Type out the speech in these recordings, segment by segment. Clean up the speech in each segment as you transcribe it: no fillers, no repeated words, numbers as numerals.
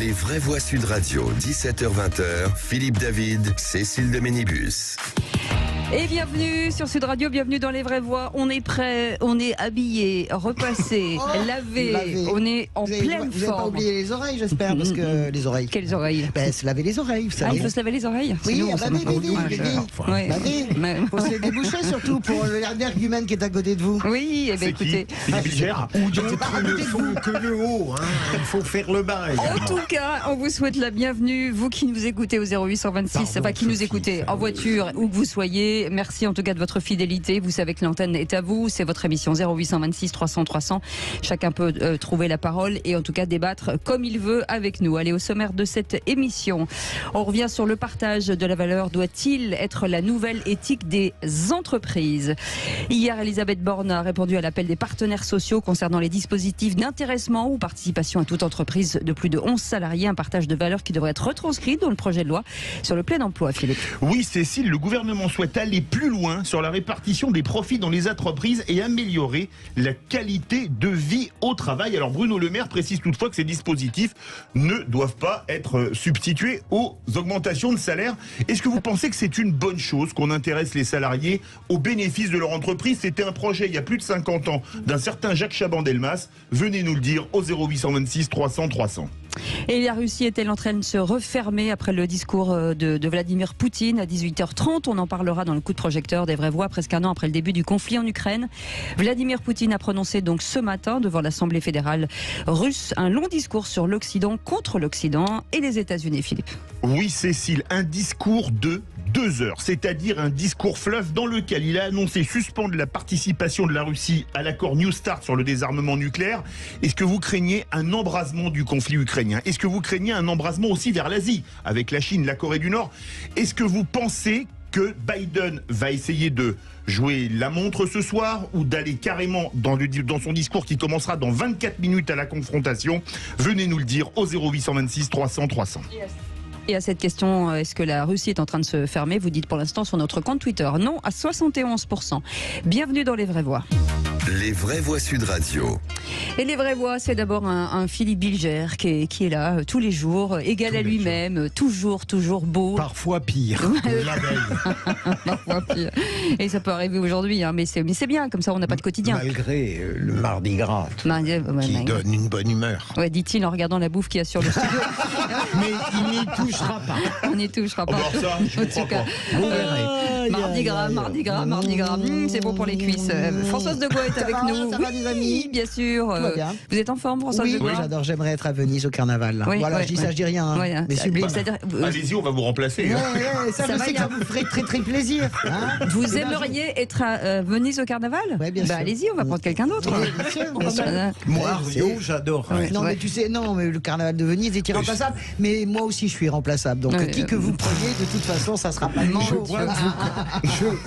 Les vraies voix Sud Radio, 17h-20h, Philippe David, Cécile de Ménibus. Et bienvenue sur Sud Radio, bienvenue dans Les Vraies Voix. On est prêt, on est habillé, repassé, lavé, on est en pleine forme. Vous n'avez pas oublié les oreilles, j'espère, parce que les oreilles. Quelles oreilles? Se laver les oreilles, vous savez. Ah, il faut se laver les oreilles? Oui, il faut se les déboucher surtout pour l'argumène qui est à côté de vous. Oui, eh bien écoutez. Que le haut, hein. Il faut faire le bas. En tout cas, on vous souhaite la bienvenue, vous qui nous écoutez au 0826, qui nous écoutez en voiture, où que vous soyez. Merci en tout cas de votre fidélité. Vous savez que l'antenne est à vous. C'est votre émission 0826 300 300. Chacun peut trouver la parole et en tout cas débattre comme il veut avec nous. Allez, au sommaire de cette émission, on revient sur le partage de la valeur. Doit-il être la nouvelle éthique des entreprises? Hier, Elisabeth Borne a répondu à l'appel des partenaires sociaux concernant les dispositifs d'intéressement ou participation à toute entreprise de plus de 11 salariés. Un partage de valeur qui devrait être retranscrit dans le projet de loi sur le plein emploi, Philippe. Oui, Cécile, le gouvernement souhaite aller plus loin sur la répartition des profits dans les entreprises et améliorer la qualité de vie au travail. Alors Bruno Le Maire précise toutefois que ces dispositifs ne doivent pas être substitués aux augmentations de salaire. Est-ce que vous pensez que c'est une bonne chose qu'on intéresse les salariés aux bénéfices de leur entreprise? C'était un projet il y a plus de 50 ans d'un certain Jacques Chaban-Delmas. Venez nous le dire au 0826 300 300. Et la Russie est-elle en train de se refermer après le discours de Vladimir Poutine à 18h30? On en parlera dans le coup de projecteur des Vraies Voix, presque un an après le début du conflit en Ukraine. Vladimir Poutine a prononcé donc ce matin devant l'Assemblée fédérale russe un long discours sur l'Occident, contre l'Occident et les États-Unis, Philippe. Oui, Cécile, un discours de 2 heures, c'est-à-dire un discours fleuve dans lequel il a annoncé suspendre la participation de la Russie à l'accord New Start sur le désarmement nucléaire. Est-ce que vous craignez un embrasement du conflit ukrainien? Est-ce que vous craignez un embrasement aussi vers l'Asie, avec la Chine, la Corée du Nord? Est-ce que vous pensez que Biden va essayer de jouer la montre ce soir ou d'aller carrément dans son discours qui commencera dans 24 minutes à la confrontation? Venez nous le dire au 0826 300 300. Et à cette question, est-ce que la Russie est en train de se fermer? Vous dites pour l'instant sur notre compte Twitter non à 71%. Bienvenue dans Les Vraies Voix. Les vraies voix Sud Radio. Et Les Vraies Voix, c'est d'abord un Philippe Bilger qui est là tous les jours, égal à lui-même, toujours beau. Parfois pire. La veille. Parfois pire. Et ça peut arriver aujourd'hui, hein, mais c'est bien, comme ça on n'a pas de quotidien. Malgré le mardi gras, qui donne une bonne humeur. Ouais, dit-il en regardant la bouffe qu'il y a sur le studio. Mais il n'y touchera pas. On n'y touchera pas. Alors ça, je en tout cas, vous verrez. Mardi gras. C'est bon pour les cuisses. Françoise de Gaulle est avec nous. Ça va, les amis? Bien sûr. Tout va bien. Vous êtes en forme, Françoise de Oui, Gaulle? j'adore, j'aimerais être à Venise au carnaval. Là. Oui, voilà, ouais, je dis ça, je dis rien. Hein. Ouais, mais sublime. c'est-à-dire, Allez-y, on va vous remplacer. Ça, je va sais que bien. ça vous ferait très plaisir. Hein. vous aimeriez être à Venise au carnaval? Ouais, bien sûr. Allez-y, on va prendre quelqu'un d'autre. Oui, bien sûr. Moi, Rio, j'adore. Non, mais tu sais, mais le carnaval de Venise est irremplaçable. Mais moi aussi, je suis irremplaçable. Donc, qui que vous preniez, de toute façon, ça sera pas le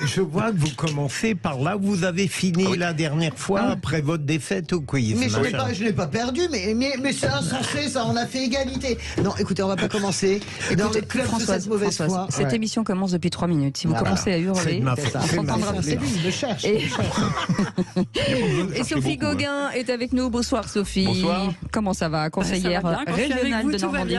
Je vois que vous commencez par là. Vous avez fini la dernière fois après votre défaite au quiz. Mais je n'ai pas perdu, mais c'est insensé, ça, on a fait égalité. Non, écoutez, on va pas commencer. Dans le club de cette mauvaise foi. Cette émission commence depuis 3 minutes. Si vous commencez à hurler, c'est de ma faute. C'est lui, il me cherche. Et Sophie Gauguin est avec nous. Bonsoir Sophie. Bonsoir. Comment ça va, conseillère régionale de Normandie?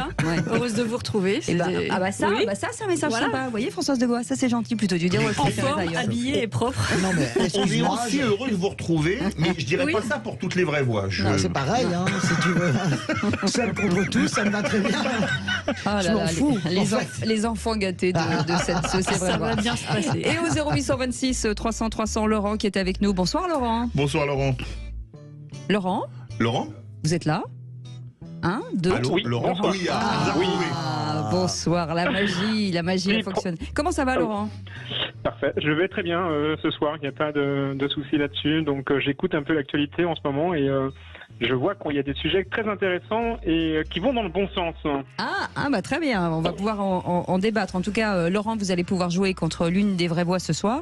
Heureuse de vous retrouver. C'est un message sympa. Vous voyez, Françoise de Gaulle, ça c'est gentil plutôt de dire. En forme, habillée et propre. Non, mais On est excuse-moi, aussi heureux de vous retrouver, mais je dirais pas ça pour toutes les vraies voix. non, c'est pareil, hein, si tu veux. Seul contre tous, ça me va très bien. Ah Je là m'en là, fous. les enfants gâtés de cette c'est vrai. Ça va bien se passer. Et au 0826 300 300, Laurent qui est avec nous. Bonsoir Laurent. Bonsoir Laurent. Laurent, Laurent? vous êtes là? 1, 2, Allô, 3. Laurent? Oui, Bonsoir, la magie a fonctionné. Comment ça va Laurent? Parfait, je vais très bien ce soir, il n'y a pas de soucis là-dessus, donc j'écoute un peu l'actualité en ce moment et je vois qu'il y a des sujets très intéressants et qui vont dans le bon sens. Bah très bien, on va pouvoir en débattre. En tout cas, Laurent, vous allez pouvoir jouer contre l'une des vraies voix ce soir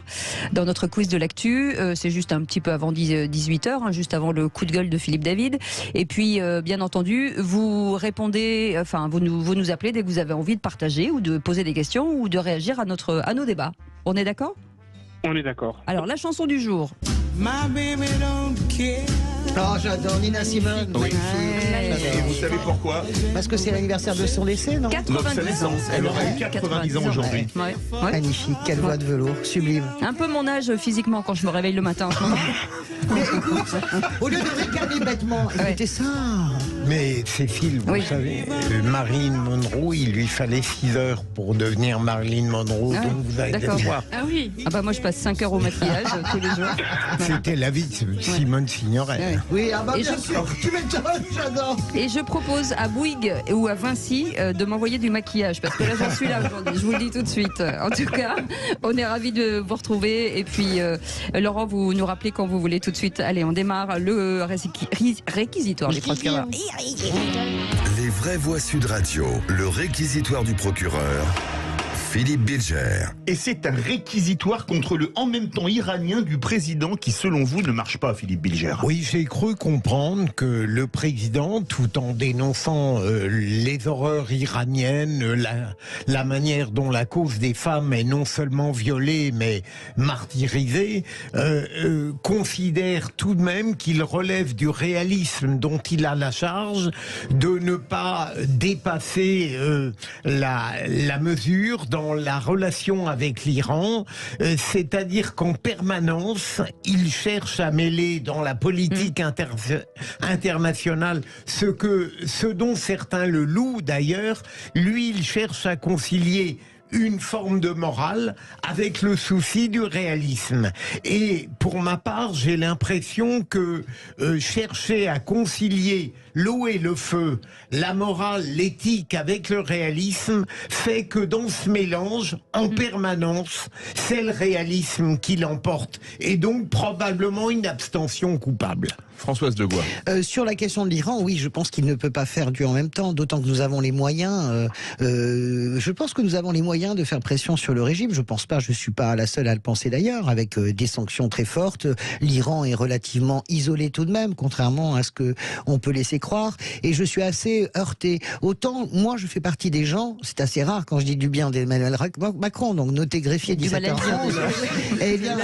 dans notre quiz de l'actu. C'est juste un petit peu avant 18h, juste avant le coup de gueule de Philippe David. Et puis, bien entendu, vous répondez, vous nous appelez dès que vous avez envie de partager ou de poser des questions ou de réagir à nos débats. On est d'accord? On est d'accord. Alors, la chanson du jour. My baby don't care Oh, j'adore Nina Simone. Oui. Magnifique. Et vous savez pourquoi? Parce que c'est l'anniversaire de son décès, non? De sa naissance. Elle aurait eu 90 ans aujourd'hui. Ouais. Ouais. Magnifique, quelle voix de velours, sublime. Un peu mon âge physiquement quand je me réveille le matin en ce moment. Mais écoute, au lieu de ricaner bêtement, écoutez ça. Mais Cécile, vous savez, Marilyn Monroe, il lui fallait 6 heures pour devenir Marilyn Monroe, donc vous allez d'accord. le voir. Ah oui. Ah bah moi je passe 5 heures au maquillage tous les jours. C'était la vie de Simone Signoret. Oui, ah bah Et bien je- sûr, tu m'étonnes, j'adore. Et je propose à Bouygues ou à Vinci de m'envoyer du maquillage parce que là j'en suis là aujourd'hui, je vous le dis tout de suite. En tout cas, on est ravis de vous retrouver et puis Laurent, vous nous rappelez quand vous voulez tout de suite. Allez, on démarre le réquisitoire des procureurs. Les vraies voix Sud Radio, le réquisitoire du procureur, Philippe Bilger. Et c'est un réquisitoire contre le en même temps iranien du président qui, selon vous, ne marche pas, Philippe Bilger. Oui, j'ai cru comprendre que le président, tout en dénonçant les horreurs iraniennes, la manière dont la cause des femmes est non seulement violée, mais martyrisée, considère tout de même qu'il relève du réalisme dont il a la charge de ne pas dépasser la mesure dans la relation avec l'Iran, c'est-à-dire qu'en permanence, il cherche à mêler dans la politique internationale ce dont certains le louent d'ailleurs. Lui, il cherche à concilier une forme de morale avec le souci du réalisme. Et pour ma part, j'ai l'impression que chercher à concilier l'eau et le feu, la morale, l'éthique avec le réalisme, fait que dans ce mélange, en permanence, c'est le réalisme qui l'emporte. Et donc probablement une abstention coupable. Françoise Degois. Sur la question de l'Iran, oui, je pense qu'il ne peut pas faire du en même temps, d'autant que nous avons les moyens. Je pense que nous avons les moyens de faire pression sur le régime. Je pense pas, je suis pas la seule à le penser d'ailleurs, avec des sanctions très fortes. L'Iran est relativement isolé tout de même, contrairement à ce que on peut laisser croire. Et je suis assez heurté. Autant, moi, je fais partie des gens, c'est assez rare quand je dis du bien d'Emmanuel Macron, donc notez greffier 17h11. Eh bien,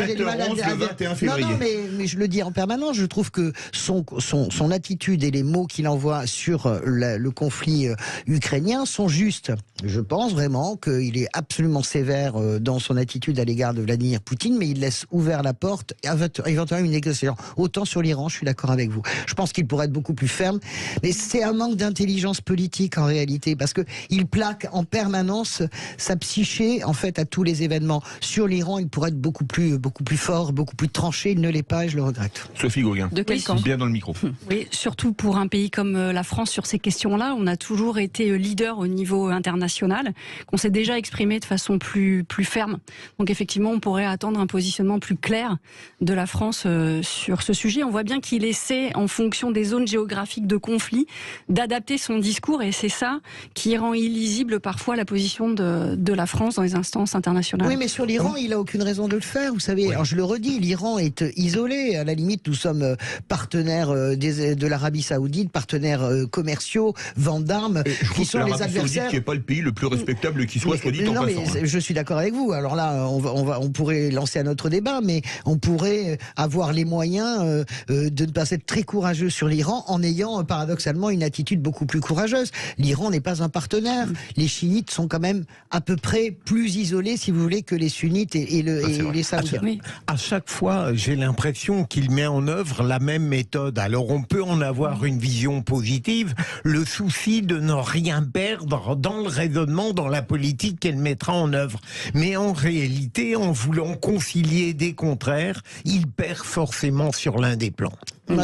j'ai du mal à dire. Le 21 février. Non, mais je le dis en permanence. Je trouve que son attitude et les mots qu'il envoie sur le conflit ukrainien sont justes. Je pense vraiment qu'il est absolument sévère dans son attitude à l'égard de Vladimir Poutine, mais il laisse ouvert la porte à éventuellement une négociation. Autant sur l'Iran, je suis d'accord avec vous. Je pense qu'il pourrait être beaucoup plus ferme, mais c'est un manque d'intelligence politique en réalité, parce que il plaque en permanence sa psyché en fait à tous les événements. Sur l'Iran, il pourrait être beaucoup plus fort, beaucoup plus tranché. Il ne l'est pas et je le regrette. Sophie Gauguin. De quel camp ? Bien dans le micro. Oui, surtout pour un pays comme la France sur ces questions-là, on a toujours été leader au niveau international, qu'on s'est déjà exprimé de façon plus ferme. Donc effectivement, on pourrait attendre un positionnement plus clair de la France sur ce sujet. On voit bien qu'il essaie, en fonction des zones géographiques de conflit, d'adapter son discours, et c'est ça qui rend illisible parfois la position de la France dans les instances internationales. Oui, mais sur l'Iran, il a aucune raison de le faire, vous savez. Alors je le redis, l'Iran est isolé. À la limite, nous sommes partenaires de l'Arabie Saoudite, partenaires commerciaux, ventes d'armes, qui sont les adversaires. Qui n'est pas le pays le plus respectable qui soit, soit dit en non, passant. mais je suis d'accord avec vous. Alors là, on pourrait lancer un autre débat, mais on pourrait avoir les moyens de ne pas être très courageux sur l'Iran en ayant paradoxalement une attitude beaucoup plus courageuse. L'Iran n'est pas un partenaire. Les chiites sont quand même à peu près plus isolés, si vous voulez, que les sunnites et les saoudiens. Oui. À chaque fois, j'ai l'impression qu'il met en œuvre la même méthode. Alors on peut en avoir une vision positive, le souci de ne rien perdre dans le raisonnement, dans la politique qu'elle mettra en œuvre. Mais en réalité, en voulant concilier des contraires, il perd forcément sur l'un des plans.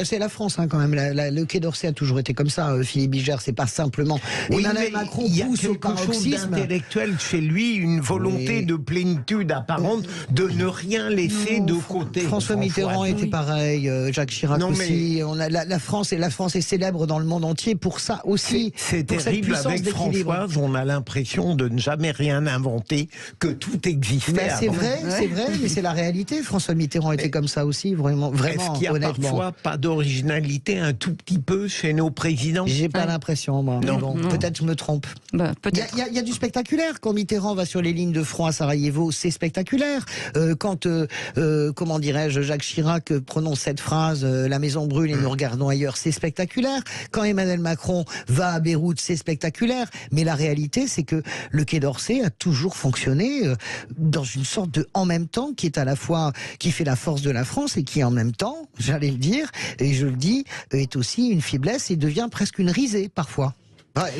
C'est la France quand même. Le Quai d'Orsay a toujours été comme ça. Philippe Bilger, c'est pas simplement. Emmanuel Macron il y a pousse au quelque chose paroxysme. d'intellectuel chez lui, une volonté de plénitude apparente, de ne rien laisser de côté. François Mitterrand était pareil, Jacques Chirac aussi. La France est célèbre dans le monde entier pour ça aussi. C'est pour cette terrible, puissance avec d'équilibre. Françoise, on a l'impression de personne, jamais rien inventé, que tout existait C'est avant. vrai, mais c'est la réalité. François Mitterrand était comme ça aussi, vraiment, Est-ce qu'il y a honnêtement. parfois pas d'originalité un tout petit peu chez nos présidents? J'ai pas l'impression, moi. Non. Bon, peut-être je me trompe. Bah, Il peut-être. y a du spectaculaire. Quand Mitterrand va sur les lignes de front à Sarajevo, c'est spectaculaire. Quand, comment dirais-je, Jacques Chirac prononce cette phrase, la maison brûle et nous regardons ailleurs, c'est spectaculaire. Quand Emmanuel Macron va à Beyrouth, c'est spectaculaire. Mais la réalité, c'est que le Quai d'Orsay a toujours fonctionné dans une sorte de en même temps qui est à la fois, qui fait la force de la France et qui en même temps, j'allais le dire, et je le dis, est aussi une faiblesse et devient presque une risée parfois. Ouais,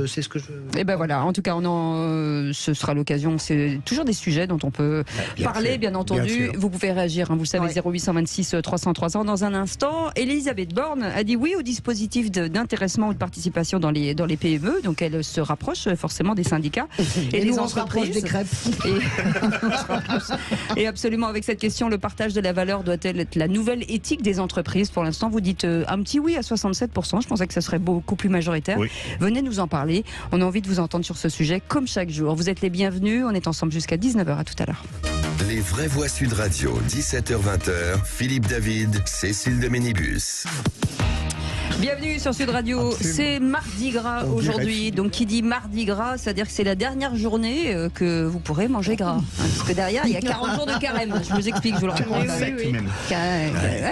c'est ce que je... Et ben voilà, en tout cas, ce sera l'occasion. C'est toujours des sujets dont on peut parler, sûr, bien entendu. bien sûr. Vous pouvez réagir, vous le savez, 0826 300 300. Dans un instant, Elisabeth Borne a dit oui au dispositif d'intéressement ou de participation dans les PME. Donc elle se rapproche forcément des syndicats et des nous, on se rapproche entreprises. des crêpes. Et absolument, avec cette question, le partage de la valeur doit-elle être la nouvelle éthique des entreprises? Pour l'instant, vous dites un petit oui à 67%. Je pensais que ce serait beaucoup plus majoritaire. Oui. Venez nous en parler. On a envie de vous entendre sur ce sujet, comme chaque jour. Vous êtes les bienvenus. On est ensemble jusqu'à 19h. À tout à l'heure. Les vraies voix Sud Radio, 17h-20h, Philippe David, Cécile de Ménibus. Bienvenue sur Sud Radio. C'est Mardi Gras aujourd'hui. Donc qui dit Mardi Gras, c'est-à-dire que c'est la dernière journée que vous pourrez manger gras. Parce que derrière, il y a 40 jours de carême. Je vous explique, je vous le raconte. 47 même.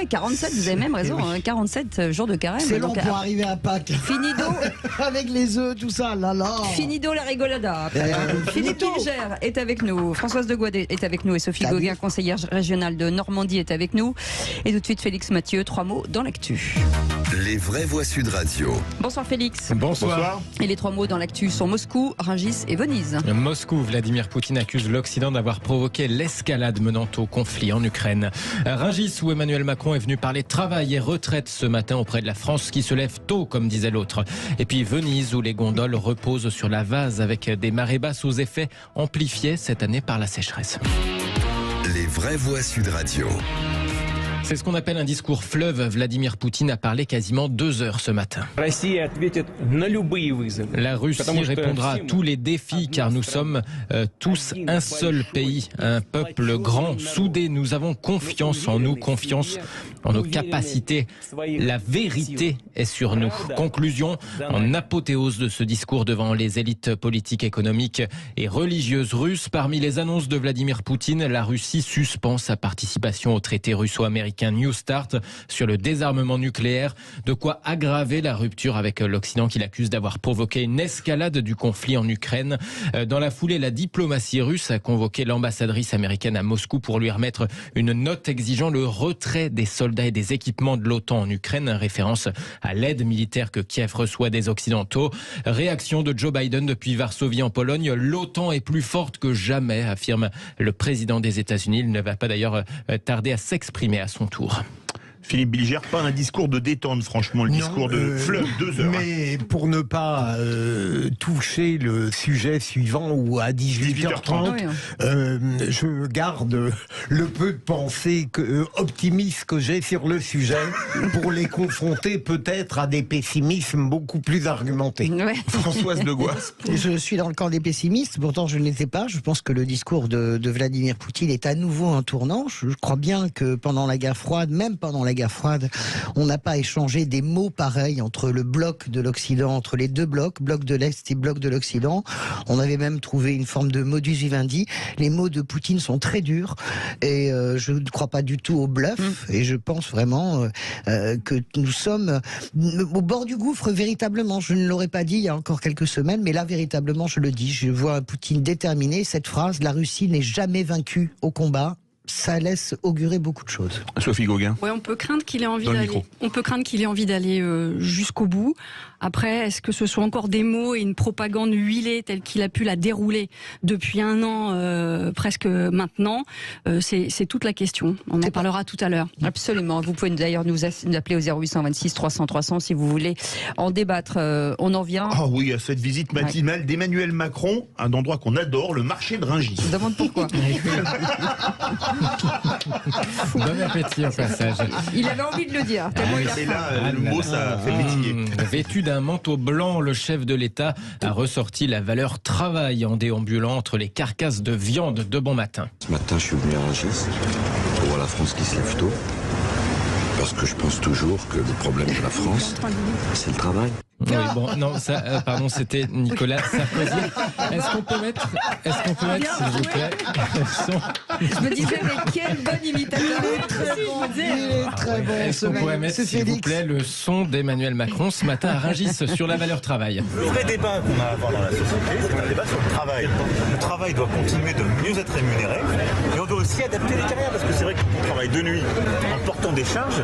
47, vous avez même raison. 47 jours de carême. C'est long Donc, pour arriver à Pâques. Finido, Avec les œufs, tout ça, là là. finido la rigolada. Philippe Bilger est avec nous. Françoise de Guadet est avec nous. Et Sophie Salut. Gauguin, conseillère régionale de Normandie, est avec nous. Et tout de suite, Félix Mathieu, 3 mots dans l'actu. Les vraies voix Sud Radio. Bonsoir Félix. Bonsoir. Et les 3 mots dans l'actu sont Moscou, Rungis et Venise. Moscou, Vladimir Poutine accuse l'Occident d'avoir provoqué l'escalade menant au conflit en Ukraine. Rungis, où Emmanuel Macron est venu parler travail et retraite ce matin auprès de la France qui se lève tôt, comme disait l'autre. Et puis Venise, où les gondoles reposent sur la vase avec des marées basses aux effets amplifiés cette année par la sécheresse. Les vraies voix Sud Radio. C'est ce qu'on appelle un discours fleuve. Vladimir Poutine a parlé quasiment 2 heures ce matin. La Russie répondra à tous les défis car nous sommes tous un seul pays, un peuple grand, soudé. Nous avons confiance en nous, confiance en nos capacités. La vérité est sur nous. Conclusion, en apothéose de ce discours devant les élites politiques, économiques et religieuses russes. Parmi les annonces de Vladimir Poutine, la Russie suspend sa participation au traité russo-américain New Start sur le désarmement nucléaire, de quoi aggraver la rupture avec l'Occident qu'il accuse d'avoir provoqué une escalade du conflit en Ukraine. Dans la foulée, la diplomatie russe a convoqué l'ambassadrice américaine à Moscou pour lui remettre une note exigeant le retrait des soldats et des équipements de l'OTAN en Ukraine, référence à l'aide militaire que Kiev reçoit des Occidentaux. Réaction de Joe Biden depuis Varsovie en Pologne. L'OTAN est plus forte que jamais, affirme le président des États-Unis. Il ne va pas d'ailleurs tarder à s'exprimer à son tour. Philippe Bilger, pas un discours de détente, franchement, le discours de fleuve, 2 heures. Mais pour ne pas toucher le sujet suivant ou à 18h30, je garde le peu de pensée optimiste que j'ai sur le sujet pour les confronter peut-être à des pessimismes beaucoup plus argumentés. Ouais. Françoise de Gois. Je suis dans le camp des pessimistes, pourtant je ne l'étais pas. Je pense que le discours de Vladimir Poutine est à nouveau un tournant. Je crois bien que pendant la guerre froide, même pendant la guerre froide, on n'a pas échangé des mots pareils entre le bloc de l'Occident, entre les deux blocs, bloc de l'Est et bloc de l'Occident. On avait même trouvé une forme de modus vivendi. Les mots de Poutine sont très durs et je ne crois pas du tout au bluff et je pense vraiment que nous sommes au bord du gouffre véritablement. Je ne l'aurais pas dit il y a encore quelques semaines, mais là véritablement je le dis. Je vois Poutine déterminé. Cette phrase, la Russie n'est jamais vaincue au combat. Ça laisse augurer beaucoup de choses. Sophie Gauguin. Ouais, on peut craindre qu'il ait envie Dans le d'aller. micro. On peut craindre qu'il ait envie d'aller jusqu'au bout. Après, est-ce que ce soit encore des mots et une propagande huilée telle qu'il a pu la dérouler depuis 1 an presque maintenant? C'est toute la question. On en parlera tout à l'heure. Absolument. Vous pouvez d'ailleurs nous appeler au 0826 300 300 si vous voulez en débattre. On en vient. Ah oui, à cette visite matinale d'Emmanuel Macron, un endroit qu'on adore, le marché de Rungis. Je me demande pourquoi. Bon appétit au passage. Il avait envie de le dire, tellement il a Et faim. là, le mot, ça fait pétiller. Vêtu d'un manteau blanc, le chef de l'État a ressorti la valeur travail en déambulant entre les carcasses de viande de bon matin. Ce matin, je suis venu à Rungis pour voir la France qui se lève tôt. Parce que je pense toujours que le problème de la France, c'est le travail. Oui, bon, non, ça, pardon, c'était Nicolas Sarkozy. Est-ce qu'on peut mettre, s'il vous plaît, le son? Je me disais, mais quel bon imitateur. Très bon. Est-ce qu'on pourrait mettre, s'il vous plaît, le son d'Emmanuel Macron ce matin à Rungis sur la valeur travail? Le vrai débat qu'on a à avoir dans la société, c'est un débat sur le travail. Le travail doit continuer de mieux être rémunéré et on doit aussi adapter les carrières parce que c'est vrai qu'on travaille de nuit en portant des charges.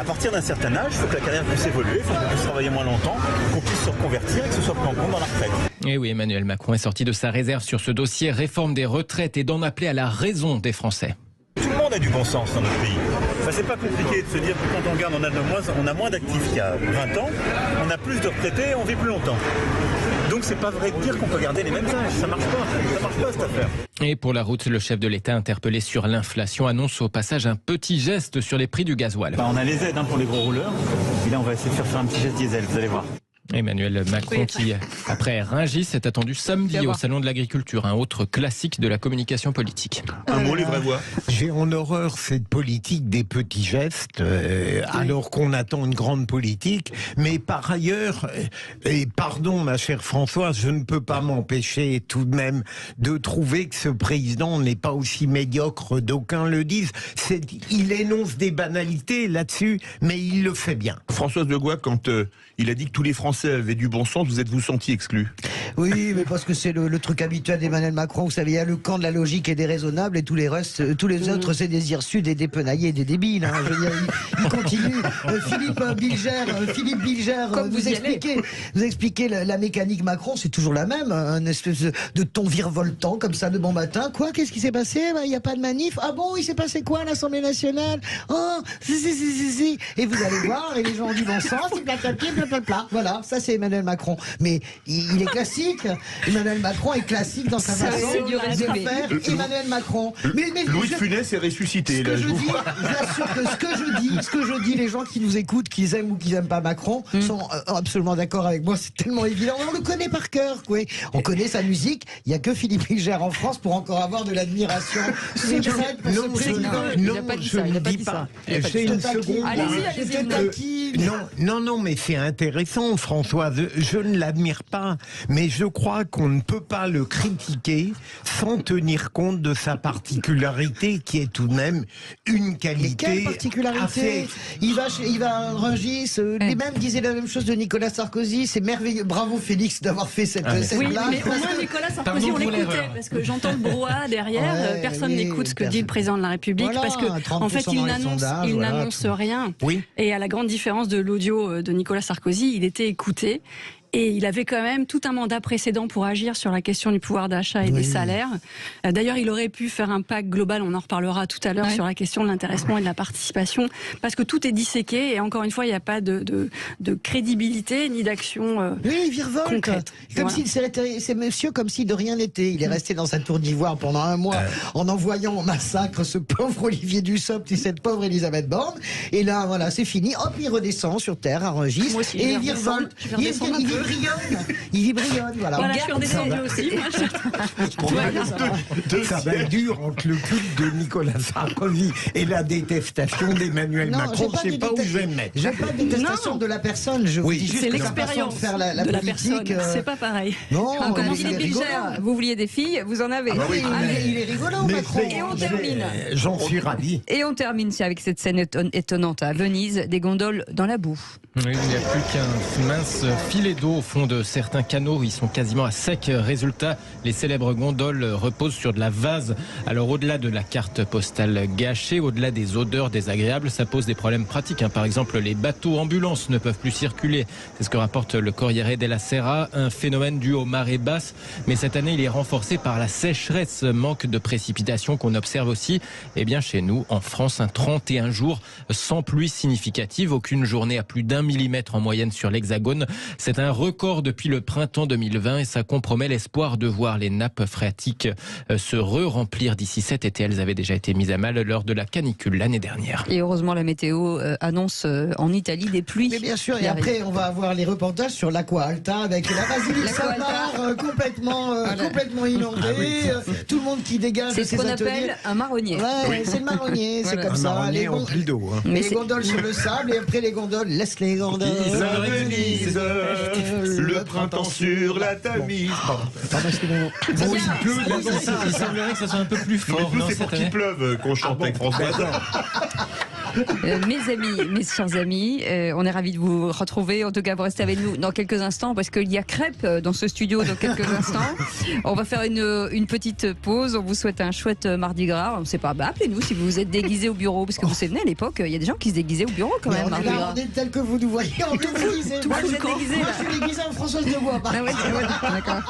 À partir d'un certain âge, il faut que la carrière puisse évoluer, il faut qu'on puisse travailler moins longtemps, qu'on puisse se reconvertir et que ce soit pris en compte dans la retraite. Et oui, Emmanuel Macron est sorti de sa réserve sur ce dossier réforme des retraites et d'en appeler à la raison des Français. Tout le monde a du bon sens dans notre pays. Enfin, c'est pas compliqué de se dire que quand on regarde, on a moins d'actifs qu'il y a 20 ans, on a plus de retraités, on vit plus longtemps. Donc c'est pas vrai de dire qu'on peut garder les mêmes âges, ça marche pas cette affaire. Et pour la route, le chef de l'État interpellé sur l'inflation annonce au passage un petit geste sur les prix du gasoil. On a les aides pour les gros rouleurs, et là on va essayer de faire un petit geste diesel, vous allez voir. Emmanuel Macron qui, après Rungis, est attendu samedi au Salon de l'Agriculture, un autre classique de la communication politique. Un mot, les vraies voix. J'ai en horreur cette politique des petits gestes, alors qu'on attend une grande politique. Mais par ailleurs, et pardon ma chère Françoise, je ne peux pas m'empêcher tout de même de trouver que ce président n'est pas aussi médiocre d'aucuns le disent. Il énonce des banalités là-dessus, mais il le fait bien. Françoise de Gouac, quand il a dit que tous les Français avaient du bon sens, vous êtes-vous senti exclu? Oui, mais parce que c'est le truc habituel d'Emmanuel Macron. Vous savez, il y a le camp de la logique et des raisonnables et tous les autres, c'est des hirsutes, des dépenaillés et des débiles. Hein. Je veux dire, il continue. Philippe Bilger, vous expliquez la mécanique Macron, c'est toujours la même. Un espèce de ton virevoltant comme ça de bon matin. Quoi? Qu'est-ce qui s'est passé? Il n'y a pas de manif. Ah bon, il s'est passé quoi à l'Assemblée nationale? Oh, si. Et vous allez voir, et les gens ont du bon sens, ils blablabla. Voilà, ça c'est Emmanuel Macron. Mais il est classique. Emmanuel Macron est classique dans sa façon de faire Emmanuel Macron. Mais Louis de Funès est ressuscité. Je vous assure que ce que je dis, les gens qui nous écoutent, qu'ils aiment ou qu'ils n'aiment pas Macron, sont absolument d'accord avec moi. C'est tellement évident. On le connaît par cœur. Quoi. On connaît sa musique. Il n'y a que Philippe Bilger en France pour encore avoir de l'admiration secrète pour ce président. Non, je ne dis pas. J'ai une seconde. Allez-y. Non, mais c'est intéressant, Françoise. Je ne l'admire pas, mais je crois qu'on ne peut pas le critiquer sans tenir compte de sa particularité, qui est tout de même une qualité. Mais quelle particularité? Il va à Rungis. Les mêmes disaient la même chose de Nicolas Sarkozy. C'est merveilleux. Bravo Félix d'avoir fait cette blague. Oui, mais au moins Nicolas Sarkozy, on l'écoutait parce que j'entends le brouhaha derrière. Personne n'écoute ce que dit le président de la République parce que en fait il n'annonce rien. Oui. Et à la grande différence de l'audio de Nicolas Sarkozy, il était écouté. Et il avait quand même tout un mandat précédent pour agir sur la question du pouvoir d'achat et des salaires. D'ailleurs, il aurait pu faire un pacte global, on en reparlera tout à l'heure, sur la question de l'intéressement et de la participation, parce que tout est disséqué et encore une fois, il n'y a pas de crédibilité ni d'action concrète. Comme c'est monsieur comme si de rien n'était. Il est resté dans sa tour d'ivoire pendant un mois en envoyant au massacre ce pauvre Olivier Dussopt et cette pauvre Elisabeth Borne. Et là, voilà, c'est fini. Hop, il redescend sur terre à Rungis. Moi aussi, et il virevolte. Il vibrionne, voilà. Voilà, je suis redescendue aussi. Ça va être dur entre le culte de Nicolas Sarkozy et la détestation d'Emmanuel Macron. Je ne sais pas où je vais me mettre. J'ai pas de détestation de la personne. Je vous dis juste c'est que l'expérience de faire la de la politique. personne. C'est pas pareil. Non, Comment Philippe Bilger, vous vouliez des filles, vous en avez. Il est rigolo, Macron. Et on termine. J'en suis ravi. Et on termine avec cette scène étonnante à Venise, des gondoles dans la boue. Oui, il n'y a plus qu'un mince filet d'eau au fond de certains canaux. Ils sont quasiment à sec. Résultat, les célèbres gondoles reposent sur de la vase. Alors au-delà de la carte postale gâchée, au-delà des odeurs désagréables, ça pose des problèmes pratiques. Par exemple, les bateaux ambulances ne peuvent plus circuler. C'est ce que rapporte le Corriere della Sera, un phénomène dû aux marées basses. Mais cette année, il est renforcé par la sécheresse, manque de précipitations qu'on observe aussi. Eh bien, chez nous, en France, 31 jours sans pluie significative, aucune journée à plus d'1 millimètre en moyenne sur l'Hexagone. C'est un record depuis le printemps 2020 et ça compromet l'espoir de voir les nappes phréatiques se re-remplir d'ici cet été. Elles avaient déjà été mises à mal lors de la canicule l'année dernière. Et heureusement, la météo annonce en Italie des pluies. Mais bien sûr, et après, on va avoir les reportages sur l'Aqua Alta avec la basilique Saint-Marc complètement inondée. Tout le monde qui dégage de ses ateliers. C'est ce qu'on appelle un marronnier. Ouais, c'est le marronnier, c'est comme ça. Les gondoles sur le sable et après les gondoles, laisse les gondoles. Le printemps sur la Tamise. Il semblerait que ça soit un peu plus fort. C'est pour qu'il pleuve qu'on chante avec François. Mes chers amis, on est ravis de vous retrouver. En tout cas, vous restez avec nous dans quelques instants parce qu'il y a crêpes dans ce studio dans quelques instants. On va faire une petite pause. On vous souhaite un chouette mardi gras. On ne sait pas, appelez-nous si vous vous êtes déguisés au bureau parce que vous savez, à l'époque, il y a des gens qui se déguisaient au bureau quand même. Mardi gras. On est tel que vous nous voyez. Vous êtes déguisés là. Je suis déguisé en Françoise de Bois. D'accord.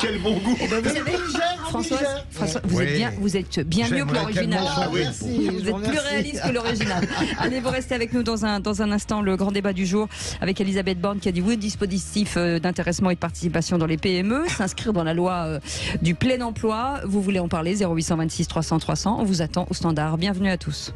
Quel bon goût. François, vous êtes bien mieux que l'original. Vous êtes plus réaliste que l'original. Allez, vous restez avec nous dans un instant. Le grand débat du jour avec Elisabeth Borne qui a dit oui, dispositif d'intéressement et de participation dans les PME, s'inscrire dans la loi du plein emploi. Vous voulez en parler, 0826 300 300. On vous attend au standard. Bienvenue à tous.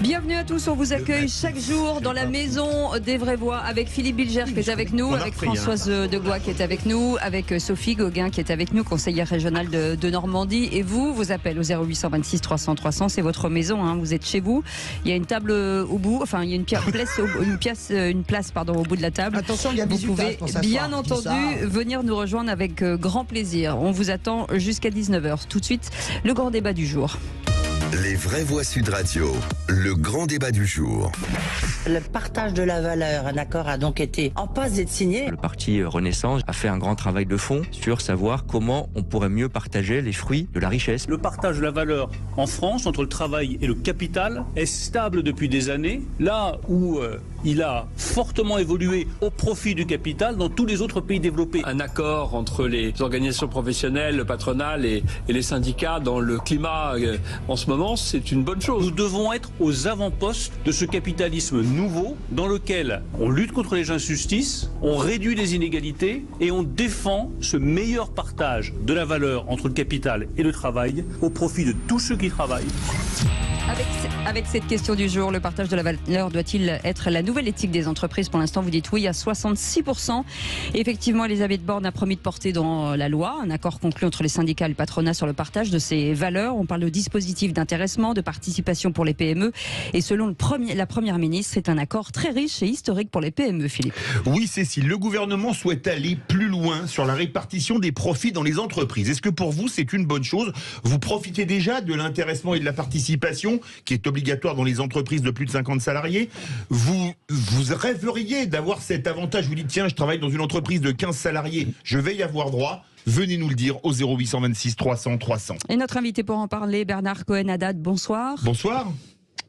Bienvenue à tous, on vous accueille chaque jour dans la maison des vraies voix avec Philippe Bilger qui est avec nous, avec Françoise Degois qui est avec nous, avec Sophie Gauguin qui est avec nous, conseillère régionale de Normandie. Et vous appelez au 0826 300 300, c'est votre maison, vous êtes chez vous. Il y a une table au bout, enfin il y a une place au bout de la table. Attention, il y a vous pouvez bien entendu venir nous rejoindre avec grand plaisir. On vous attend jusqu'à 19h. Tout de suite, le grand débat du jour. Les vraies voix Sud Radio, le grand débat du jour. Le partage de la valeur, un accord a donc été en passe d'être signé. Le parti Renaissance a fait un grand travail de fond sur savoir comment on pourrait mieux partager les fruits de la richesse. Le partage de la valeur en France entre le travail et le capital est stable depuis des années, là où il a fortement évolué au profit du capital dans tous les autres pays développés. Un accord entre les organisations professionnelles, patronales et les syndicats dans le climat en ce moment, c'est une bonne chose. Nous devons être aux avant-postes de ce capitalisme nouveau dans lequel on lutte contre les injustices, on réduit les inégalités et on défend ce meilleur partage de la valeur entre le capital et le travail au profit de tous ceux qui travaillent. Avec cette question du jour, le partage de la valeur doit-il être la nouvelle éthique des entreprises? Pour l'instant, vous dites oui à 66%. Et effectivement, Elisabeth Borne a promis de porter dans la loi un accord conclu entre les syndicats et le patronat sur le partage de ces valeurs. On parle de dispositifs d'intéressement, de participation pour les PME. Et selon la Première ministre, c'est un accord très riche et historique pour les PME, Philippe. Oui, Cécile, le gouvernement souhaite aller plus loin sur la répartition des profits dans les entreprises. Est-ce que pour vous, c'est une bonne chose? Vous profitez déjà de l'intéressement et de la participation qui est obligatoire dans les entreprises de plus de 50 salariés. Vous rêveriez d'avoir cet avantage. Vous dites, tiens, je travaille dans une entreprise de 15 salariés, je vais y avoir droit. Venez nous le dire au 0826 300 300. Et notre invité pour en parler, Bernard Cohen-Haddad, bonsoir. Bonsoir.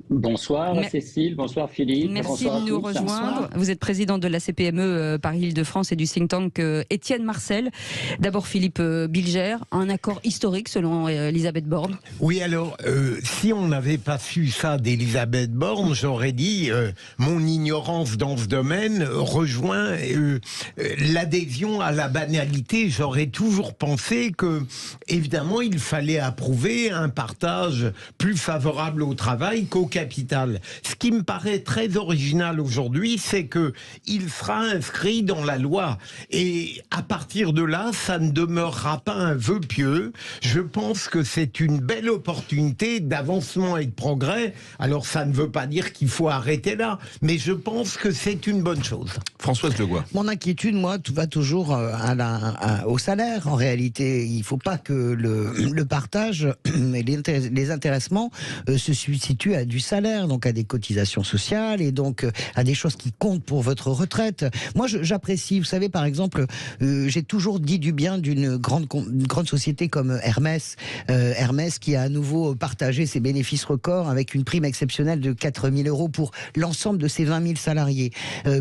Bonsoir Cécile, bonsoir Philippe. Merci bonsoir de nous rejoindre. Bonsoir. Vous êtes président de la CPME Paris-Île-de-France et du think tank Étienne Marcel. D'abord Philippe Bilger, un accord historique selon Elisabeth Borne. Oui, alors, si on n'avait pas su ça d'Elisabeth Borne, j'aurais dit mon ignorance dans ce domaine rejoint l'adhésion à la banalité. J'aurais toujours pensé que, évidemment, il fallait approuver un partage plus favorable au travail qu'au capital. Ce qui me paraît très original aujourd'hui, c'est que il sera inscrit dans la loi. Et à partir de là, ça ne demeurera pas un vœu pieux. Je pense que c'est une belle opportunité d'avancement et de progrès. Alors ça ne veut pas dire qu'il faut arrêter là, mais je pense que c'est une bonne chose. Françoise Degois. Mon inquiétude, moi, va toujours au salaire. En réalité, il ne faut pas que le partage et les intéressements se substituent à du salaire, donc à des cotisations sociales et donc à des choses qui comptent pour votre retraite. Moi, j'apprécie, vous savez, par exemple, j'ai toujours dit du bien d'une grande société comme Hermès. Hermès qui a à nouveau partagé ses bénéfices records avec une prime exceptionnelle de 4 000 € pour l'ensemble de ses 20 000 salariés.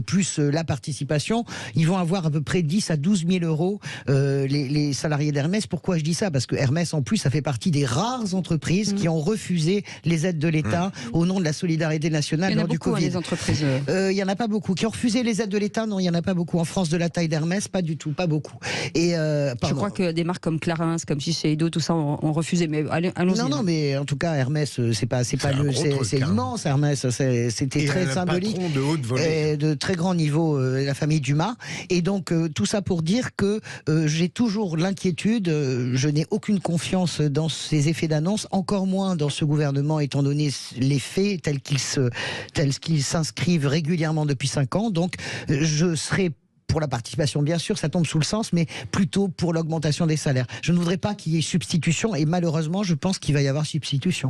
Plus la participation, ils vont avoir à peu près 10 à 12 000 €, les salariés d'Hermès. Pourquoi je dis ça? Parce que Hermès, en plus, ça fait partie des rares entreprises qui ont refusé les aides de l'État au nom de la solidarité nationale lors du Covid. Il y en a beaucoup, les entreprises. Il y en a pas beaucoup qui ont refusé les aides de l'État. Non, il y en a pas beaucoup. En France, de la taille d'Hermès, pas du tout, pas beaucoup. Et je crois que des marques comme Clarins, comme Shiseido, tout ça ont refusé. Mais allons-y. Non, mais en tout cas, Hermès, c'est immense. Hermès, c'était très symbolique, de haute volée, de très grand niveau, la famille Dumas. Et donc tout ça pour dire que j'ai toujours l'inquiétude. Je n'ai aucune confiance dans ces effets d'annonce, encore moins dans ce gouvernement, étant donné les faits tels qu'ils s'inscrivent régulièrement depuis 5 ans. Donc je serai pour la participation, bien sûr, ça tombe sous le sens, mais plutôt pour l'augmentation des salaires. Je ne voudrais pas qu'il y ait substitution, et malheureusement, je pense qu'il va y avoir substitution.